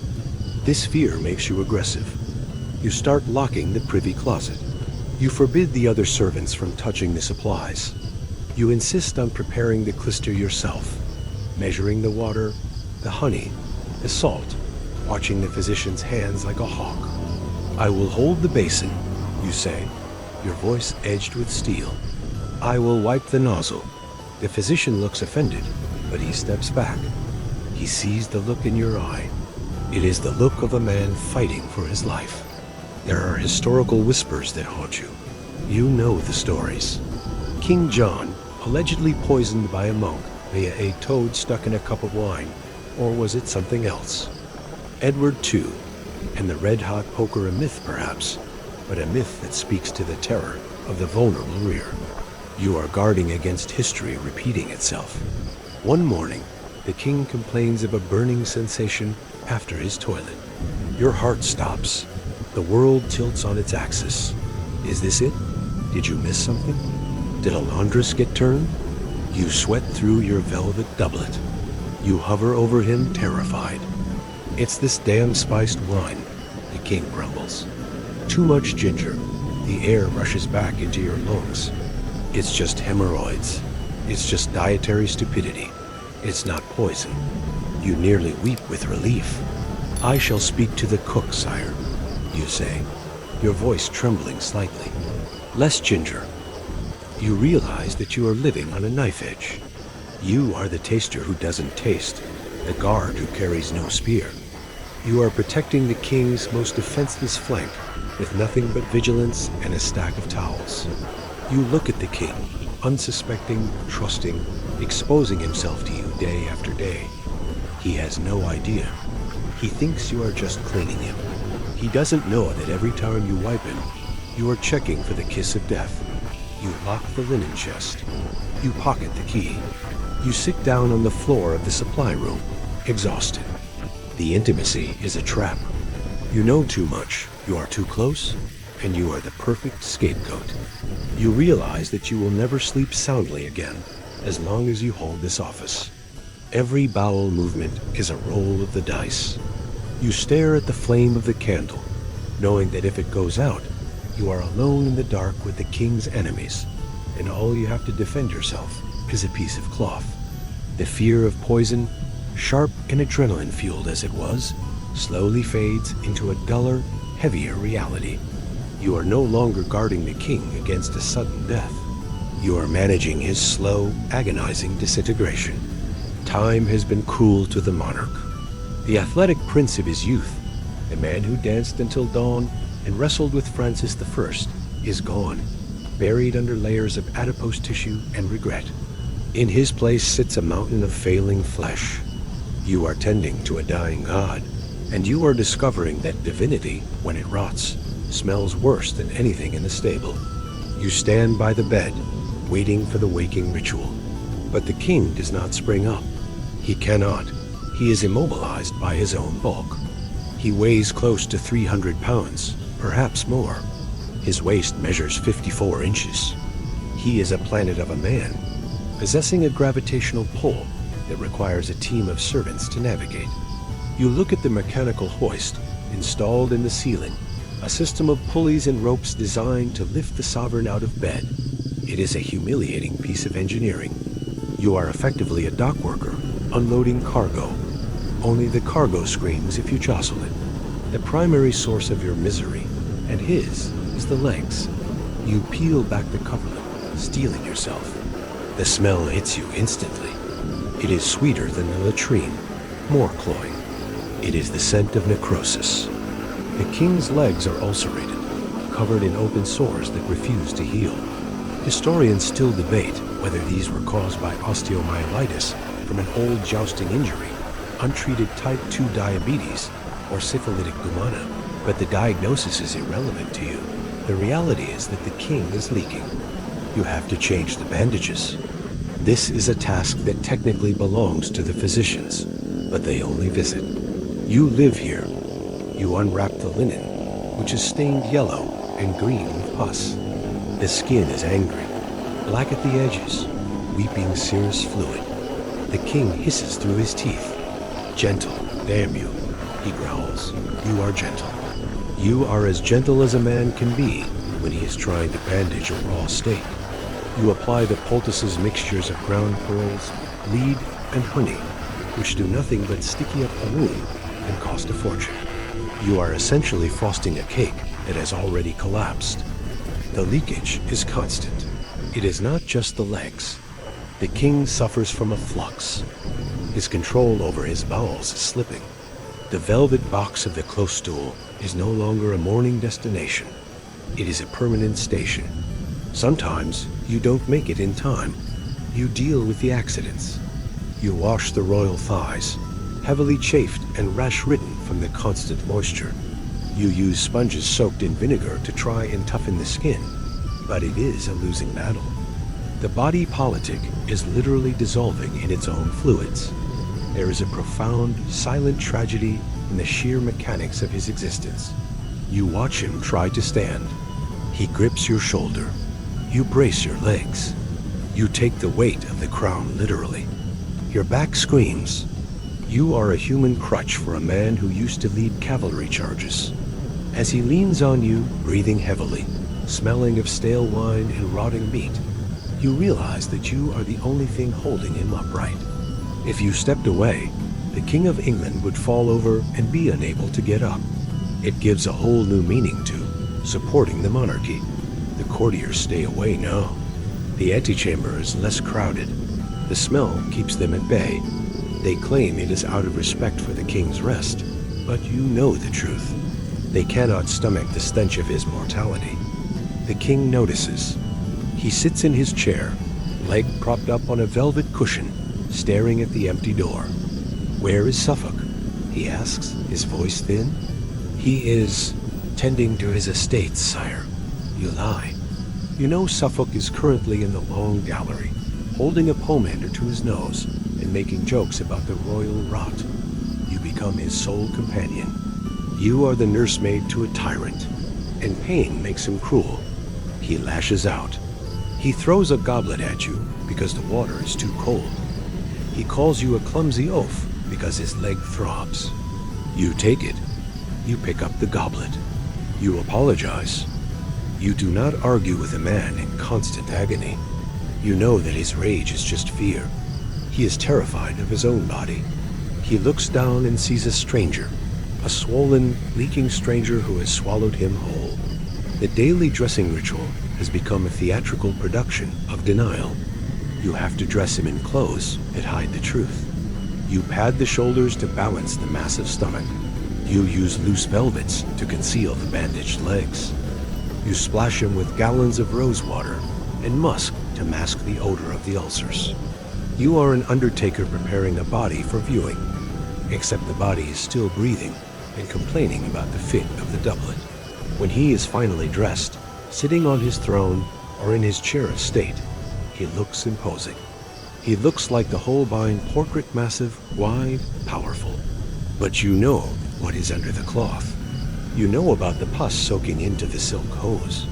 This fear makes you aggressive. You start locking the privy closet. You forbid the other servants from touching the supplies. You insist on preparing the clyster yourself, measuring the water, the honey, the salt, watching the physician's hands like a hawk. I will hold the basin, you say, your voice edged with steel. I will wipe the nozzle. The physician looks offended, but he steps back. He sees the look in your eye. It is the look of a man fighting for his life. There are historical whispers that haunt you. You know the stories. King John, allegedly poisoned by a monk via a toad stuck in a cup of wine, or was it something else? Edward II, and the red-hot poker, a myth perhaps, but a myth that speaks to the terror of the vulnerable rear. You are guarding against history repeating itself. One morning, the king complains of a burning sensation after his toilet. Your heart stops. The world tilts on its axis. Is this it? Did you miss something? Did a laundress get turned? You sweat through your velvet doublet. You hover over him, terrified. It's this damn spiced wine, the king grumbles. Too much ginger. The air rushes back into your lungs. It's just hemorrhoids. It's just dietary stupidity. It's not poison. You nearly weep with relief. I shall speak to the cook, sire, you say, your voice trembling slightly. Less ginger. You realize that you are living on a knife edge. You are the taster who doesn't taste, the guard who carries no spear. You are protecting the king's most defenseless flank with nothing but vigilance and a stack of towels. You look at the king, unsuspecting, trusting, exposing himself to you day after day. He has no idea. He thinks you are just cleaning him. He doesn't know that every time you wipe him, you are checking for the kiss of death. You lock the linen chest. You pocket the key. You sit down on the floor of the supply room, exhausted. The intimacy is a trap. You know too much, you are too close, and you are the perfect scapegoat. You realize that you will never sleep soundly again as long as you hold this office. Every bowel movement is a roll of the dice. You stare at the flame of the candle, knowing that if it goes out, you are alone in the dark with the king's enemies, and all you have to defend yourself is a piece of cloth. The fear of poison, sharp and adrenaline-fueled as it was, slowly fades into a duller, heavier reality. You are no longer guarding the king against a sudden death. You are managing his slow, agonizing disintegration. Time has been cruel to the monarch. The athletic prince of his youth, the man who danced until dawn and wrestled with Francis I, is gone, buried under layers of adipose tissue and regret. In his place sits a mountain of failing flesh. You are tending to a dying god, and you are discovering that divinity, when it rots, smells worse than anything in the stable. You stand by the bed, waiting for the waking ritual. But the king does not spring up. He cannot. He is immobilized by his own bulk. He weighs close to 300 pounds, perhaps more. His waist measures 54 inches. He is a planet of a man, possessing a gravitational pull that requires a team of servants to navigate. You look at the mechanical hoist installed in the ceiling, a system of pulleys and ropes designed to lift the sovereign out of bed. It is a humiliating piece of engineering. You are effectively a dock worker, unloading cargo. Only the cargo screams if you jostle it. The primary source of your misery, and his, is the legs. You peel back the coverlet, steeling yourself. The smell hits you instantly. It is sweeter than the latrine, more cloying. It is the scent of necrosis. The king's legs are ulcerated, covered in open sores that refuse to heal. Historians still debate whether these were caused by osteomyelitis from an old jousting injury, untreated type 2 diabetes, or syphilitic pneumona, but the diagnosis is irrelevant to you. The reality is that the king is leaking. You have to change the bandages. This is a task that technically belongs to the physicians, but they only visit. You live here. You unwrap the linen, which is stained yellow and green with pus. The skin is angry, black at the edges, weeping serous fluid. The king hisses through his teeth. Gentle, damn you, he growls. You are gentle. You are as gentle as a man can be when he is trying to bandage a raw steak. You apply the poultice's mixtures of ground pearls, lead, and honey, which do nothing but sticky up the wound and cost a fortune. You are essentially frosting a cake that has already collapsed. The leakage is constant. It is not just the legs. The king suffers from a flux. His control over his bowels is slipping. The velvet box of the close stool is no longer a morning destination. It is a permanent station. Sometimes you don't make it in time. You deal with the accidents. You wash the royal thighs, heavily chafed and rash-ridden from the constant moisture. You use sponges soaked in vinegar to try and toughen the skin, but it is a losing battle. The body politic is literally dissolving in its own fluids. There is a profound, silent tragedy in the sheer mechanics of his existence. You watch him try to stand. He grips your shoulder. You brace your legs. You take the weight of the crown literally. Your back screams. You are a human crutch for a man who used to lead cavalry charges. As he leans on you, breathing heavily, smelling of stale wine and rotting meat, you realize that you are the only thing holding him upright. If you stepped away, the King of England would fall over and be unable to get up. It gives a whole new meaning to supporting the monarchy. The courtiers stay away now. The antechamber is less crowded. The smell keeps them at bay. They claim it is out of respect for the king's rest, but you know the truth. They cannot stomach the stench of his mortality. The king notices. He sits in his chair, leg propped up on a velvet cushion, staring at the empty door. Where is Suffolk? He asks, his voice thin. He is tending to his estates, sire. You lie. You know Suffolk is currently in the long gallery, holding a pomander to his nose and making jokes about the royal rot. You become his sole companion. You are the nursemaid to a tyrant, and pain makes him cruel. He lashes out. He throws a goblet at you because the water is too cold. He calls you a clumsy oaf because his leg throbs. You take it. You pick up the goblet. You apologize. You do not argue with a man in constant agony. You know that his rage is just fear. He is terrified of his own body. He looks down and sees a stranger, a swollen, leaking stranger who has swallowed him whole. The daily dressing ritual has become a theatrical production of denial. You have to dress him in clothes that hide the truth. You pad the shoulders to balance the massive stomach. You use loose velvets to conceal the bandaged legs. You splash him with gallons of rose water and musk to mask the odor of the ulcers. You are an undertaker preparing a body for viewing, except the body is still breathing and complaining about the fit of the doublet. When he is finally dressed, sitting on his throne or in his chair of state, he looks imposing. He looks like the Holbein portrait, massive, wide, powerful. But you know what is under the cloth. You know about the pus soaking into the silk hose.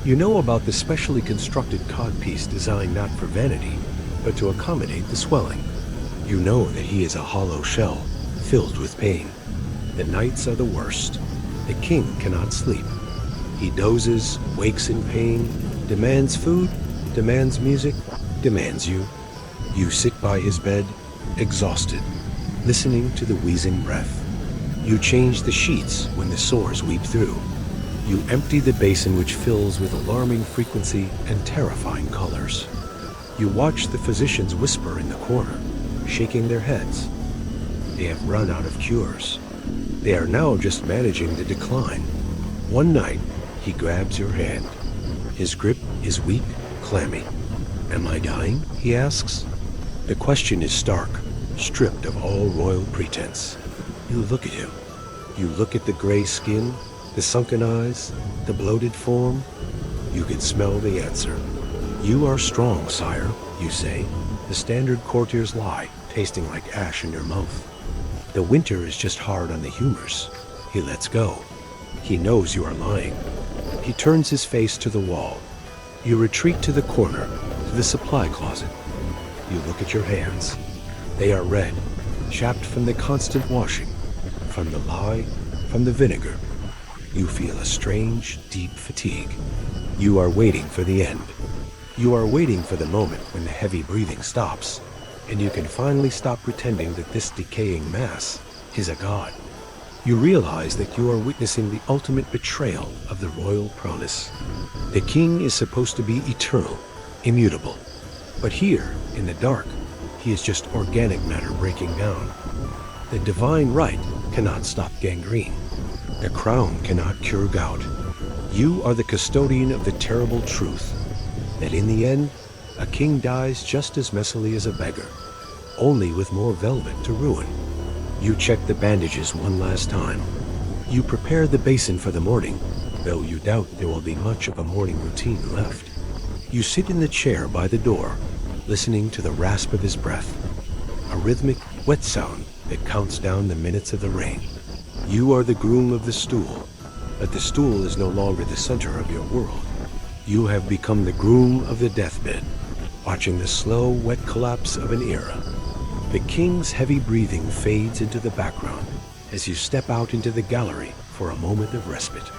You know about the specially constructed codpiece designed not for vanity, but to accommodate the swelling. You know that he is a hollow shell, filled with pain. The nights are the worst. The king cannot sleep. He dozes, wakes in pain, demands food, demands music, demands you. You sit by his bed, exhausted, listening to the wheezing breath. You change the sheets when the sores weep through. You empty the basin which fills with alarming frequency and terrifying colors. You watch the physicians whisper in the corner. shaking their heads. They have run out of cures. They are now just managing the decline. One night, he grabs your hand. His grip is weak, clammy. "Am I dying?" he asks. The question is stark, stripped of all royal pretense. You look at him. You look at the gray skin, the sunken eyes, the bloated form. You can smell the answer. "You are strong, sire," you say. The standard courtier's lie, tasting like ash in your mouth. The winter is just hard on the humors. He lets go. He knows you are lying. He turns his face to the wall. You retreat to the corner, to the supply closet. You look at your hands. They are red, chapped from the constant washing, from the lye, from the vinegar. You feel a strange, deep fatigue. You are waiting for the end. You are waiting for the moment when the heavy breathing stops, and you can finally stop pretending that this decaying mass is a god. You realize that you are witnessing the ultimate betrayal of the royal promise. The king is supposed to be eternal, immutable. But here, in the dark, he is just organic matter breaking down. The divine right cannot stop gangrene. The crown cannot cure gout. You are the custodian of the terrible truth, that in the end, a king dies just as messily as a beggar, only with more velvet to ruin. You check the bandages one last time. You prepare the basin for the morning, though you doubt there will be much of a morning routine left. You sit in the chair by the door, listening to the rasp of his breath, a rhythmic, wet sound that counts down the minutes of the rain. You are the groom of the stool, but the stool is no longer the center of your world. You have become the groom of the deathbed, watching the slow, wet collapse of an era. The king's heavy breathing fades into the background as you step out into the gallery for a moment of respite.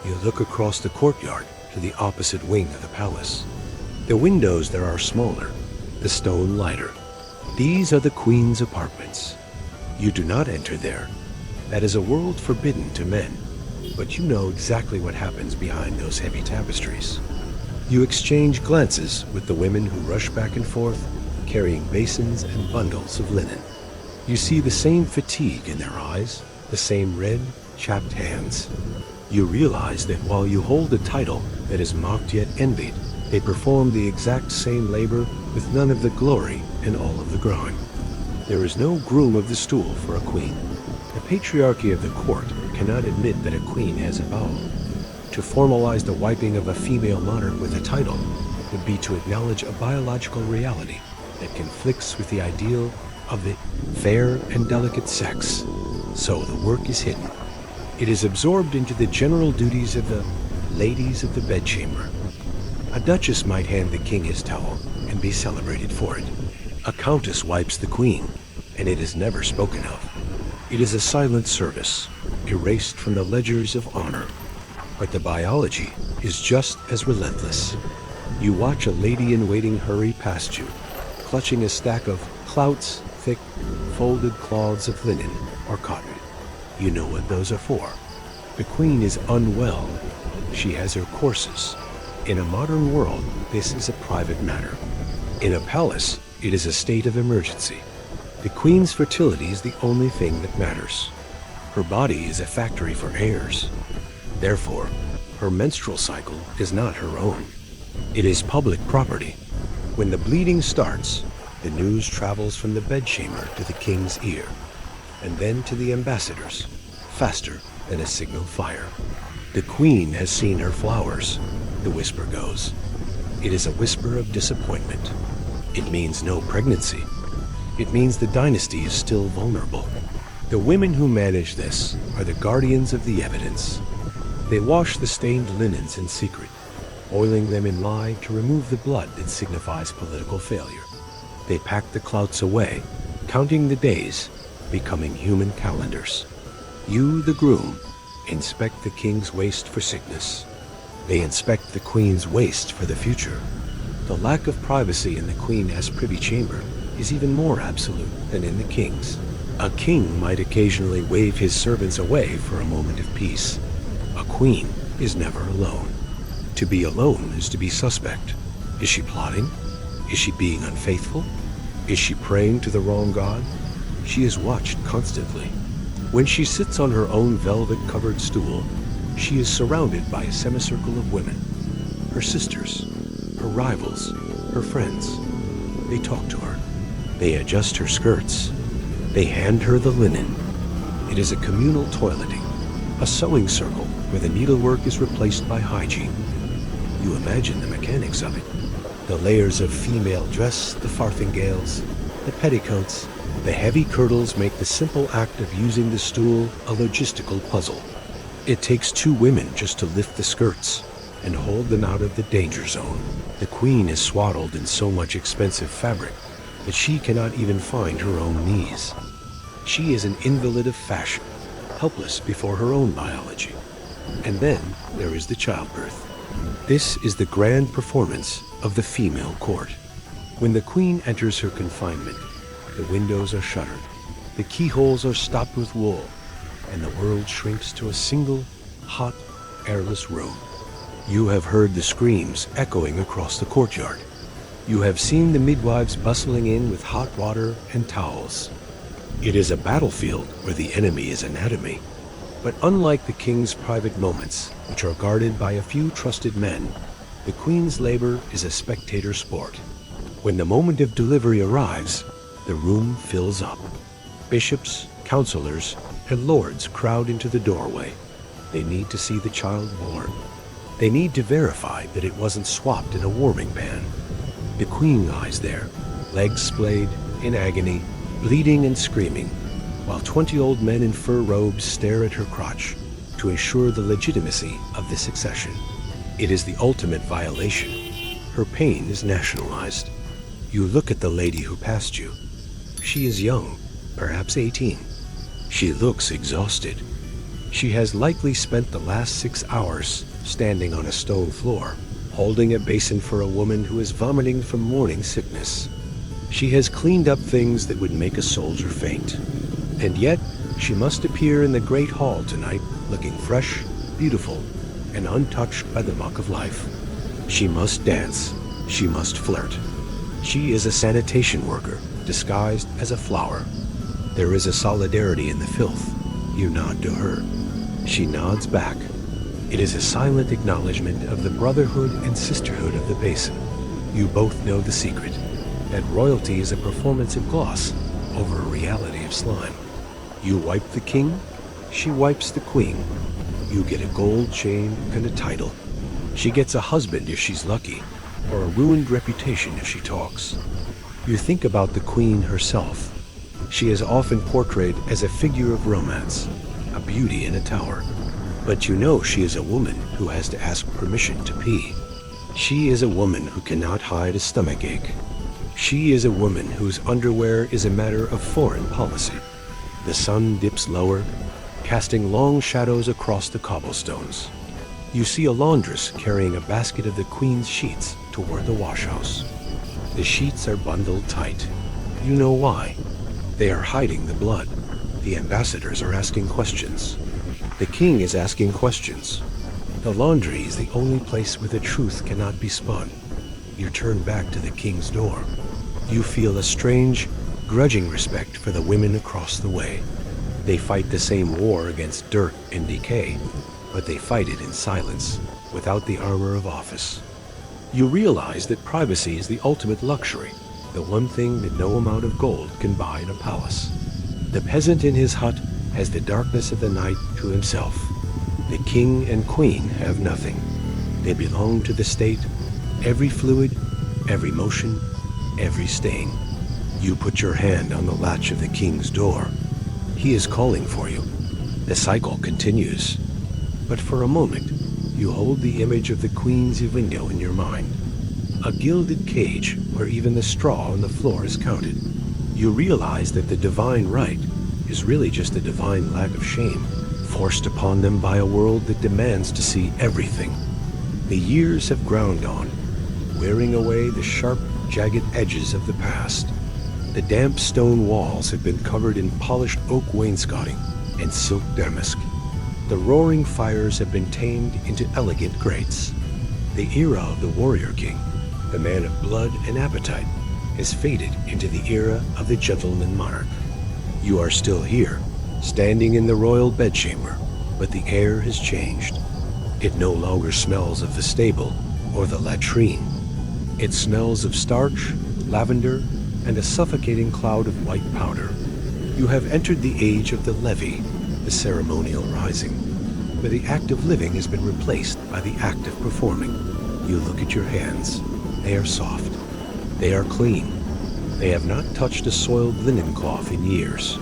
You look across the courtyard to the opposite wing of the palace. The windows there are smaller, the stone lighter. These are the queen's apartments. You do not enter there. That is a world forbidden to men, but you know exactly what happens behind those heavy tapestries. You exchange glances with the women who rush back and forth, carrying basins and bundles of linen. You see the same fatigue in their eyes, the same red, chapped hands. You realize that while you hold a title that is mocked yet envied, they perform the exact same labor with none of the glory and all of the grime. There is no groom of the stool for a queen. The patriarchy of the court cannot admit that a queen has a vowel. To formalize the wiping of a female monarch with a title would be to acknowledge a biological reality that conflicts with the ideal of the fair and delicate sex. So the work is hidden. It is absorbed into the general duties of the ladies of the bedchamber. A duchess might hand the king his towel and be celebrated for it. A countess wipes the queen, and it is never spoken of. It is a silent service, erased from the ledgers of honor. But the biology is just as relentless. You watch a lady-in-waiting hurry past you, clutching a stack of clouts, thick, folded cloths of linen or cotton. You know what those are for. The queen is unwell. She has her courses. In a modern world, this is a private matter. In a palace, it is a state of emergency. The queen's fertility is the only thing that matters. Her body is a factory for heirs. Therefore, her menstrual cycle is not her own. It is public property. When the bleeding starts, the news travels from the bedchamber to the king's ear, and then to the ambassadors, faster than a signal fire. The queen has seen her flowers, the whisper goes. It is a whisper of disappointment. It means no pregnancy. It means the dynasty is still vulnerable. The women who manage this are the guardians of the evidence. They wash the stained linens in secret, oiling them in lye to remove the blood that signifies political failure. They pack the clouts away, counting the days, becoming human calendars. You, the groom, inspect the king's waist for sickness. They inspect the queen's waist for the future. The lack of privacy in the queen's privy chamber is even more absolute than in the king's. A king might occasionally wave his servants away for a moment of peace. A queen is never alone. To be alone is to be suspect. Is she plotting? Is she being unfaithful? Is she praying to the wrong god? She is watched constantly. When she sits on her own velvet-covered stool, she is surrounded by a semicircle of women. Her sisters, her rivals, her friends. They talk to her. They adjust her skirts. They hand her the linen. It is a communal toileting, a sewing circle where the needlework is replaced by hygiene. You imagine the mechanics of it. The layers of female dress, the farthingales, the petticoats, the heavy kirtles make the simple act of using the stool a logistical puzzle. It takes 2 women just to lift the skirts and hold them out of the danger zone. The queen is swaddled in so much expensive fabric that she cannot even find her own knees. She is an invalid of fashion, helpless before her own biology. And then there is the childbirth. This is the grand performance of the female court. When the queen enters her confinement, the windows are shuttered, the keyholes are stopped with wool, and the world shrinks to a single, hot, airless room. You have heard the screams echoing across the courtyard. You have seen the midwives bustling in with hot water and towels. It is a battlefield where the enemy is anatomy. But unlike the king's private moments, which are guarded by a few trusted men, the queen's labor is a spectator sport. When the moment of delivery arrives, the room fills up. Bishops, counselors, and lords crowd into the doorway. They need to see the child born. They need to verify that it wasn't swapped in a warming pan. The queen lies there, legs splayed, in agony, bleeding and screaming, while 20 old men in fur robes stare at her crotch to ensure the legitimacy of the succession. It is the ultimate violation. Her pain is nationalized. You look at the lady who passed you. She is young, perhaps 18. She looks exhausted. She has likely spent the last 6 hours standing on a stone floor, holding a basin for a woman who is vomiting from morning sickness. She has cleaned up things that would make a soldier faint. And yet, she must appear in the great hall tonight, looking fresh, beautiful, and untouched by the muck of life. She must dance. She must flirt. She is a sanitation worker, disguised as a flower. There is a solidarity in the filth. You nod to her. She nods back. It is a silent acknowledgement of the brotherhood and sisterhood of the basin. You both know the secret, that royalty is a performance of gloss over a reality of slime. You wipe the king, she wipes the queen. You get a gold chain and a title. She gets a husband if she's lucky, or a ruined reputation if she talks. You think about the queen herself. She is often portrayed as a figure of romance, a beauty in a tower. But you know she is a woman who has to ask permission to pee. She is a woman who cannot hide a stomachache. She is a woman whose underwear is a matter of foreign policy. The sun dips lower, casting long shadows across the cobblestones. You see a laundress carrying a basket of the queen's sheets toward the washhouse. The sheets are bundled tight. You know why. They are hiding the blood. The ambassadors are asking questions. The king is asking questions. The laundry is the only place where the truth cannot be spun. You turn back to the king's door. You feel a strange, grudging respect for the women across the way. They fight the same war against dirt and decay, but they fight it in silence, without the armor of office. You realize that privacy is the ultimate luxury, the one thing that no amount of gold can buy in a palace. The peasant in his hut has the darkness of the night to himself. The king and queen have nothing. They belong to the state, every fluid, every motion, every stain. You put your hand on the latch of the king's door. He is calling for you. The cycle continues. But for a moment, you hold the image of the queen's window in your mind. A gilded cage where even the straw on the floor is counted. You realize that the divine right is really just a divine lack of shame, forced upon them by a world that demands to see everything. The years have ground on, wearing away the sharp, jagged edges of the past. The damp stone walls have been covered in polished oak wainscoting and silk damask. The roaring fires have been tamed into elegant grates. The era of the warrior king, the man of blood and appetite, has faded into the era of the gentleman monarch. You are still here, standing in the royal bedchamber, but the air has changed. It no longer smells of the stable or the latrine. It smells of starch, lavender, and a suffocating cloud of white powder. You have entered the age of the levee, the ceremonial rising, where the act of living has been replaced by the act of performing. You look at your hands. They are soft. They are clean. They have not touched a soiled linen cloth in years.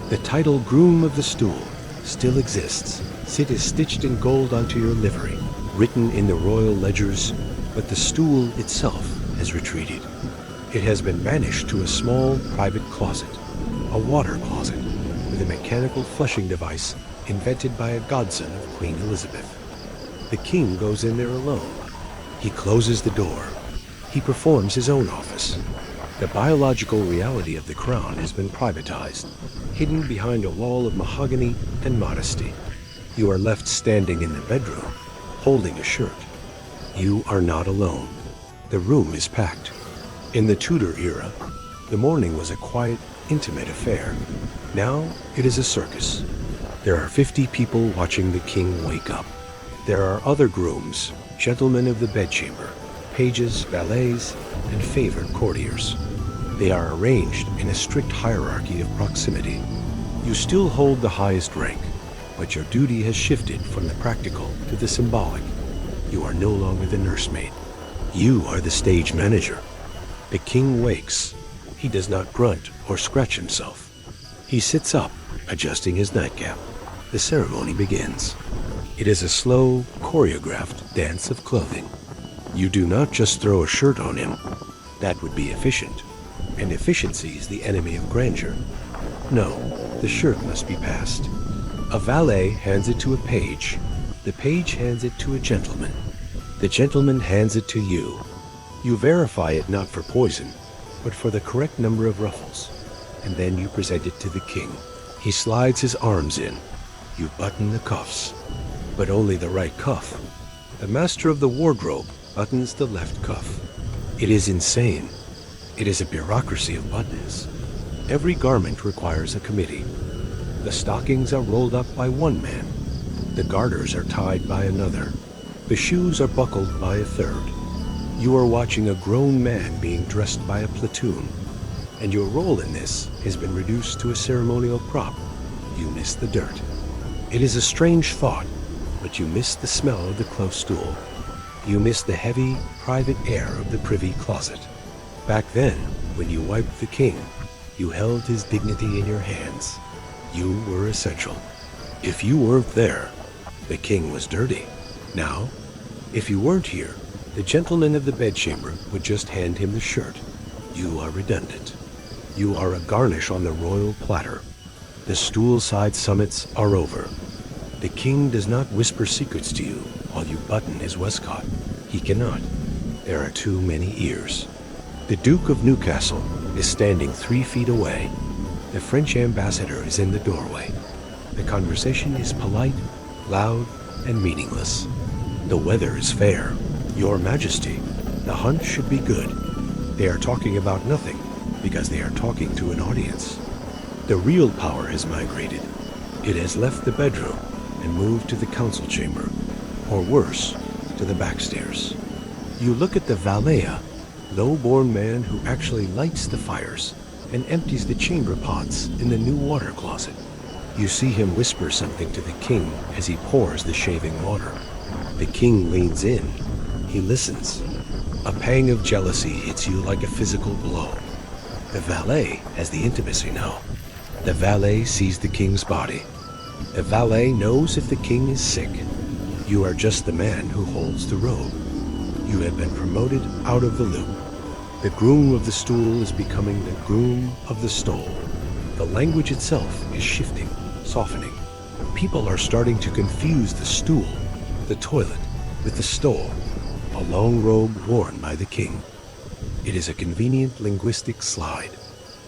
The title Groom of the Stool still exists. It is stitched in gold onto your livery, written in the royal ledgers, but the stool itself has retreated. It has been banished to a small private closet, a water closet, with a mechanical flushing device invented by a godson of Queen Elizabeth. The king goes in there alone. He closes the door. He performs his own office. The biological reality of the crown has been privatized, hidden behind a wall of mahogany and modesty. You are left standing in the bedroom, holding a shirt. You are not alone. The room is packed. In the Tudor era, the morning was a quiet, intimate affair. Now it is a circus. There are 50 people watching the king wake up. There are other grooms, gentlemen of the bedchamber, pages, valets, and favored courtiers. They are arranged in a strict hierarchy of proximity. You still hold the highest rank, but your duty has shifted from the practical to the symbolic. You are no longer the nursemaid. You are the stage manager. The king wakes. He does not grunt or scratch himself. He sits up, adjusting his nightcap. The ceremony begins. It is a slow, choreographed dance of clothing. You do not just throw a shirt on him. That would be efficient, and efficiency is the enemy of grandeur. No, the shirt must be passed. A valet hands it to a page. The page hands it to a gentleman. The gentleman hands it to you. You verify it not for poison, but for the correct number of ruffles, and then you present it to the king. He slides his arms in. You button the cuffs, but only the right cuff. The master of the wardrobe buttons the left cuff. It is insane. It is a bureaucracy of buttons. Every garment requires a committee. The stockings are rolled up by one man. The garters are tied by another. The shoes are buckled by a third. You are watching a grown man being dressed by a platoon, and your role in this has been reduced to a ceremonial prop. You miss the dirt. It is a strange thought, but you miss the smell of the close stool. You miss the heavy, private air of the privy closet. Back then, when you wiped the king, you held his dignity in your hands. You were essential. If you weren't there, the king was dirty. Now, if you weren't here, the gentleman of the bedchamber would just hand him the shirt. You are redundant. You are a garnish on the royal platter. The stool-side summits are over. The king does not whisper secrets to you while you button his waistcoat. He cannot. There are too many ears. The Duke of Newcastle is standing 3 feet away. The French ambassador is in the doorway. The conversation is polite, loud, and meaningless. The weather is fair. Your Majesty, the hunt should be good. They are talking about nothing because they are talking to an audience. The real power has migrated. It has left the bedroom and moved to the council chamber, or worse, to the backstairs. You look at the valet, low-born man who actually lights the fires and empties the chamber pots in the new water closet. You see him whisper something to the king as he pours the shaving water. The king leans in. He listens. A pang of jealousy hits you like a physical blow. The valet has the intimacy now. The valet sees the king's body. The valet knows if the king is sick. You are just the man who holds the robe. You have been promoted out of the loop. The groom of the stool is becoming the groom of the stole. The language itself is shifting, softening. People are starting to confuse the stool, the toilet, with the stole, a long robe worn by the king. It is a convenient linguistic slide.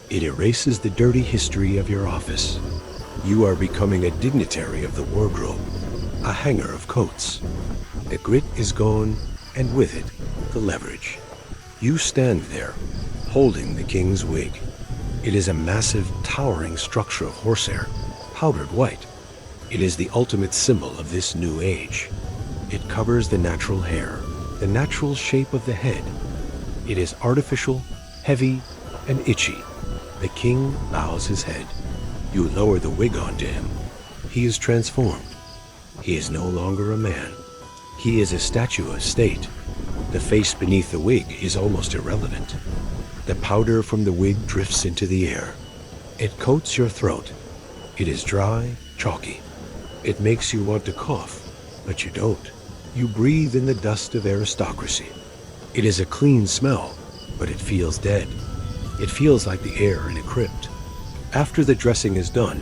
It erases the dirty history of your office. You are becoming a dignitary of the wardrobe, a hanger of coats. The grit is gone, and with it, the leverage. You stand there, holding the king's wig. It is a massive, towering structure of horsehair, powdered white. It is the ultimate symbol of this new age. It covers the natural hair, the natural shape of the head. It is artificial, heavy, and itchy. The king bows his head. You lower the wig onto him. He is transformed. He is no longer a man. He is a statue of state. The face beneath the wig is almost irrelevant. The powder from the wig drifts into the air. It coats your throat. It is dry, chalky. It makes you want to cough, but you don't. You breathe in the dust of aristocracy. It is a clean smell, but it feels dead. It feels like the air in a crypt. After the dressing is done,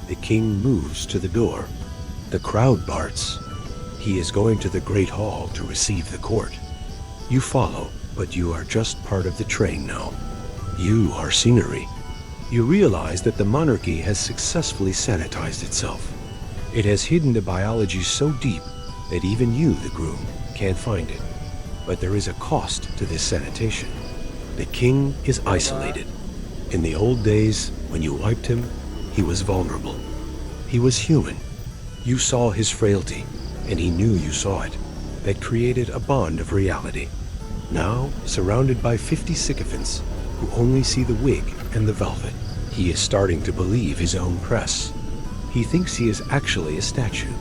the king moves to the door. The crowd parts. He is going to the great hall to receive the court. You follow, but you are just part of the train now. You are scenery. You realize that the monarchy has successfully sanitized itself. It has hidden the biology so deep that even you, the groom, can't find it. But there is a cost to this sanitation. The king is isolated. In the old days, when you wiped him, he was vulnerable. He was human. You saw his frailty, and he knew you saw it. That created a bond of reality. Now, surrounded by 50 sycophants who only see the wig and the velvet, he is starting to believe his own press. He thinks he is actually a statue.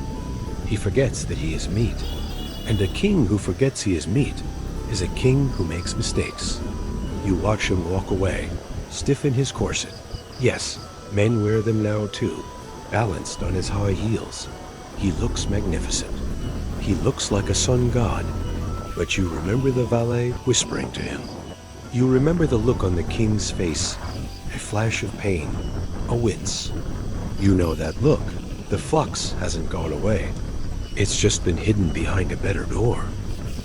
He forgets that he is meat. And a king who forgets he is meat is a king who makes mistakes. You watch him walk away, stiff in his corset. Yes, men wear them now too, balanced on his high heels. He looks magnificent. He looks like a sun god. But you remember the valet whispering to him. You remember the look on the king's face, a flash of pain, a wince. You know that look. The flux hasn't gone away. It's just been hidden behind a better door.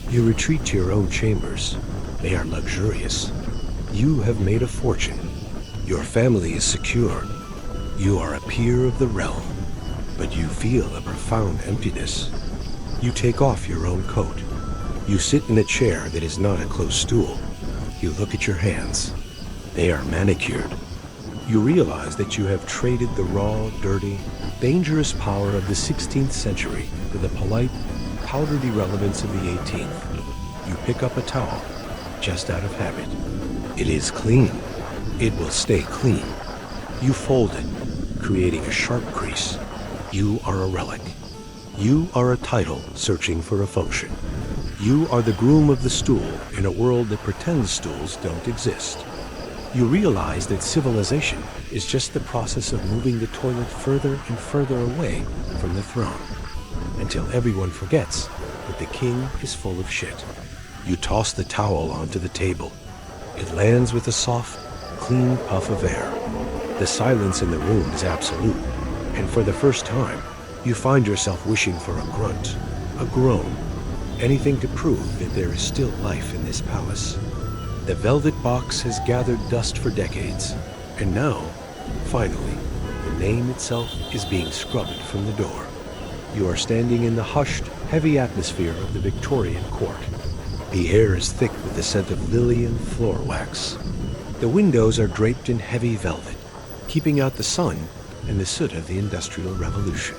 You retreat to your own chambers. They are luxurious. You have made a fortune. Your family is secure. You are a peer of the realm. But you feel a profound emptiness. You take off your own coat. You sit in a chair that is not a close stool. You look at your hands. They are manicured. You realize that you have traded the raw, dirty, dangerous power of the 16th century for the polite, powdered irrelevance of the 18th. You pick up a towel, just out of habit. It is clean. It will stay clean. You fold it, creating a sharp crease. You are a relic. You are a title searching for a function. You are the groom of the stool in a world that pretends stools don't exist. You realize that civilization is just the process of moving the toilet further and further away from the throne, until everyone forgets that the king is full of shit. You toss the towel onto the table. It lands with a soft, clean puff of air. The silence in the room is absolute, and for the first time, you find yourself wishing for a grunt, a groan, anything to prove that there is still life in this palace. The velvet box has gathered dust for decades, and now, finally, the name itself is being scrubbed from the door. You are standing in the hushed, heavy atmosphere of the Victorian court. The air is thick with the scent of lily and floor wax. The windows are draped in heavy velvet, keeping out the sun and the soot of the Industrial Revolution.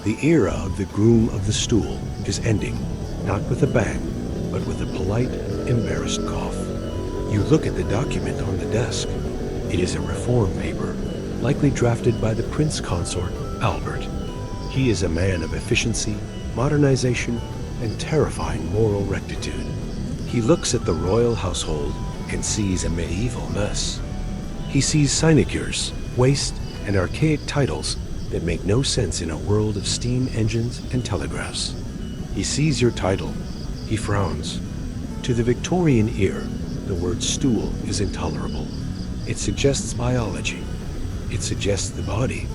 The era of the groom of the stool is ending, not with a bang, but with a polite, embarrassed cough. You look at the document on the desk. It is a reform paper, likely drafted by the Prince Consort, Albert. He is a man of efficiency, modernization, and terrifying moral rectitude. He looks at the royal household and sees a medieval mess. He sees sinecures, waste, and archaic titles that make no sense in a world of steam engines and telegraphs. He sees your title. He frowns. To the Victorian ear, the word stool is intolerable. It suggests biology. It suggests the body.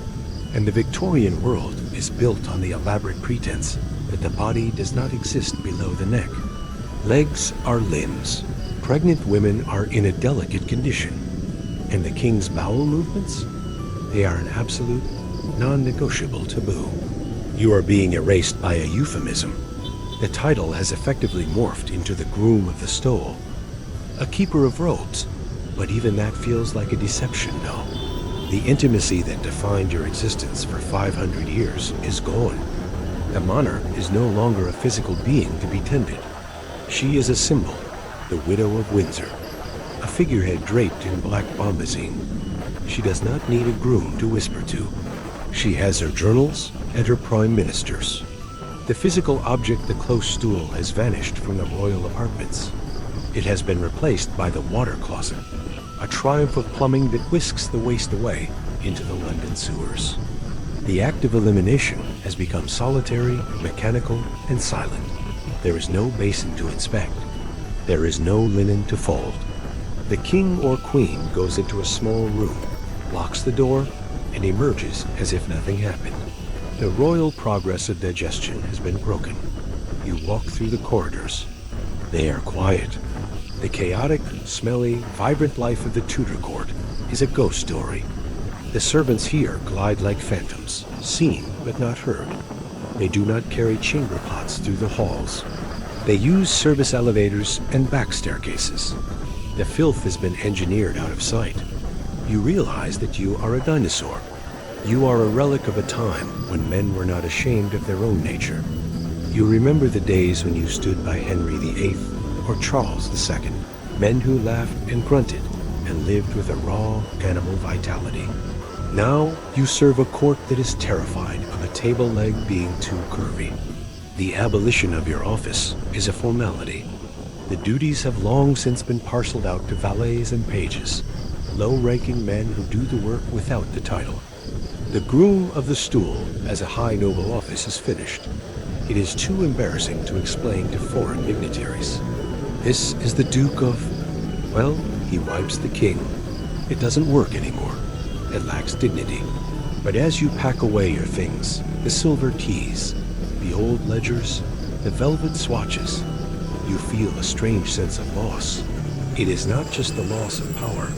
And the Victorian world is built on the elaborate pretense that the body does not exist below the neck. Legs are limbs. Pregnant women are in a delicate condition. And the king's bowel movements? They are an absolute, non-negotiable taboo. You are being erased by a euphemism. The title has effectively morphed into the groom of the stole, a keeper of robes, But even that feels like a deception now. The intimacy that defined your existence for 500 years is gone. The monarch is no longer a physical being to be tended. She is a symbol, the widow of Windsor, a figurehead draped in black bombazine. She does not need a groom to whisper to. She has her journals and her prime ministers. The physical object, the close stool, has vanished from the royal apartments. It has been replaced by the water closet, a triumph of plumbing that whisks the waste away into the London sewers. The act of elimination has become solitary, mechanical, and silent. There is no basin to inspect. There is no linen to fold. The king or queen goes into a small room, locks the door, and emerges as if nothing happened. The royal progress of digestion has been broken. You walk through the corridors. They are quiet. The chaotic, smelly, vibrant life of the Tudor court is a ghost story. The servants here glide like phantoms, seen but not heard. They do not carry chamber pots through the halls. They use service elevators and back staircases. The filth has been engineered out of sight. You realize that you are a dinosaur. You are a relic of a time when men were not ashamed of their own nature. You remember the days when you stood by Henry VIII or Charles II, men who laughed and grunted and lived with a raw animal vitality. Now you serve a court that is terrified of a table leg being too curvy. The abolition of your office is a formality. The duties have long since been parceled out to valets and pages, low-ranking men who do the work without the title. The groom of the stool as a high noble office is finished. It is too embarrassing to explain to foreign dignitaries. This is the Duke of... Well, he wipes the king. It doesn't work anymore. It lacks dignity. But as you pack away your things, the silver keys, the old ledgers, the velvet swatches, you feel a strange sense of loss. It is not just the loss of power.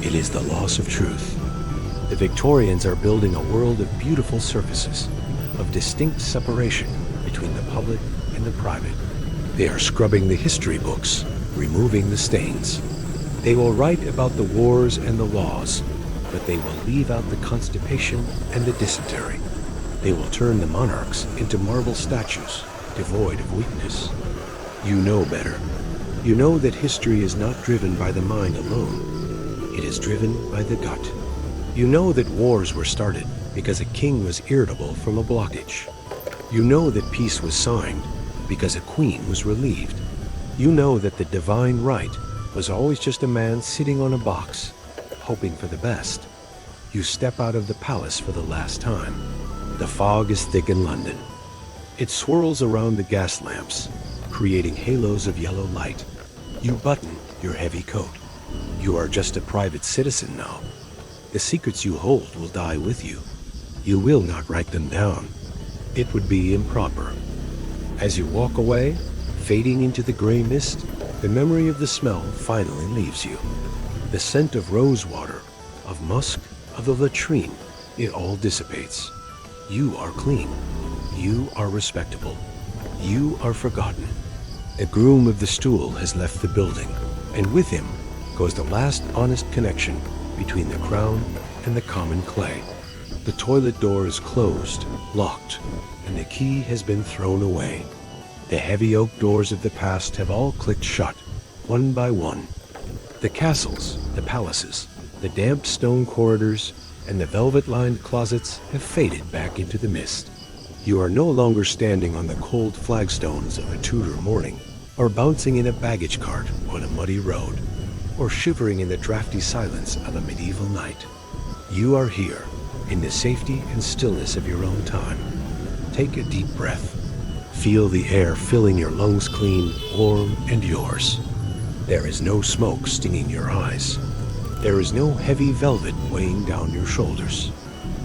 It is the loss of truth. The Victorians are building a world of beautiful surfaces, of distinct separation between the public and the private. They are scrubbing the history books, removing the stains. They will write about the wars and the laws, but they will leave out the constipation and the dysentery. They will turn the monarchs into marble statues, devoid of weakness. You know better. You know that history is not driven by the mind alone. It is driven by the gut. You know that wars were started because a king was irritable from a blockage. You know that peace was signed because a queen was relieved. You know that the divine right was always just a man sitting on a box, hoping for the best. You step out of the palace for the last time. The fog is thick in London. It swirls around the gas lamps, creating halos of yellow light. You button your heavy coat. You are just a private citizen now. The secrets you hold will die with you. You will not write them down. It would be improper. As you walk away, fading into the gray mist, the memory of the smell finally leaves you. The scent of rose water, of musk, of the latrine, it all dissipates. You are clean. You are respectable. You are forgotten. The groom of the stool has left the building, and with him goes the last honest connection between the crown and the common clay. The toilet door is closed, locked, and the key has been thrown away. The heavy oak doors of the past have all clicked shut, one by one. The castles, the palaces, the damp stone corridors, and the velvet-lined closets have faded back into the mist. You are no longer standing on the cold flagstones of a Tudor morning, or bouncing in a baggage cart on a muddy road, or shivering in the drafty silence of a medieval night. You are here, in the safety and stillness of your own time. Take a deep breath. Feel the air filling your lungs clean, warm, and yours. There is no smoke stinging your eyes. There is no heavy velvet weighing down your shoulders.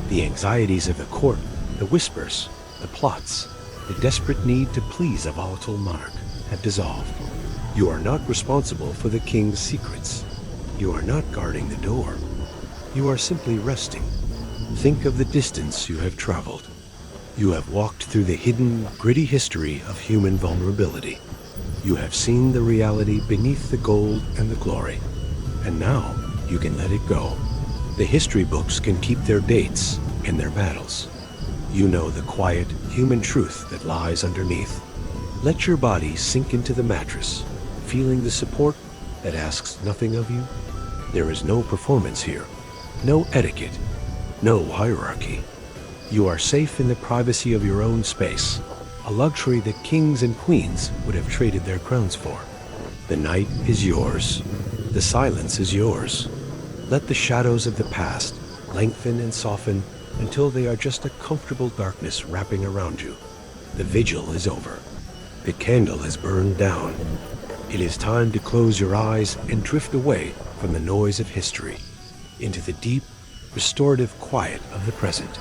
The anxieties of the court, the whispers, the plots, the desperate need to please a volatile monarch have dissolved. You are not responsible for the king's secrets. You are not guarding the door. You are simply resting. Think of the distance you have traveled. You have walked through the hidden, gritty history of human vulnerability. You have seen the reality beneath the gold and the glory. And now you can let it go. The history books can keep their dates and their battles. You know the quiet, human truth that lies underneath. Let your body sink into the mattress, feeling the support that asks nothing of you. There is no performance here, no etiquette, no hierarchy. You are safe in the privacy of your own space, a luxury that kings and queens would have traded their crowns for. The night is yours. The silence is yours. Let the shadows of the past lengthen and soften until they are just a comfortable darkness wrapping around you. The vigil is over. The candle is burned down. It is time to close your eyes and drift away from the noise of history into the deep, restorative quiet of the present.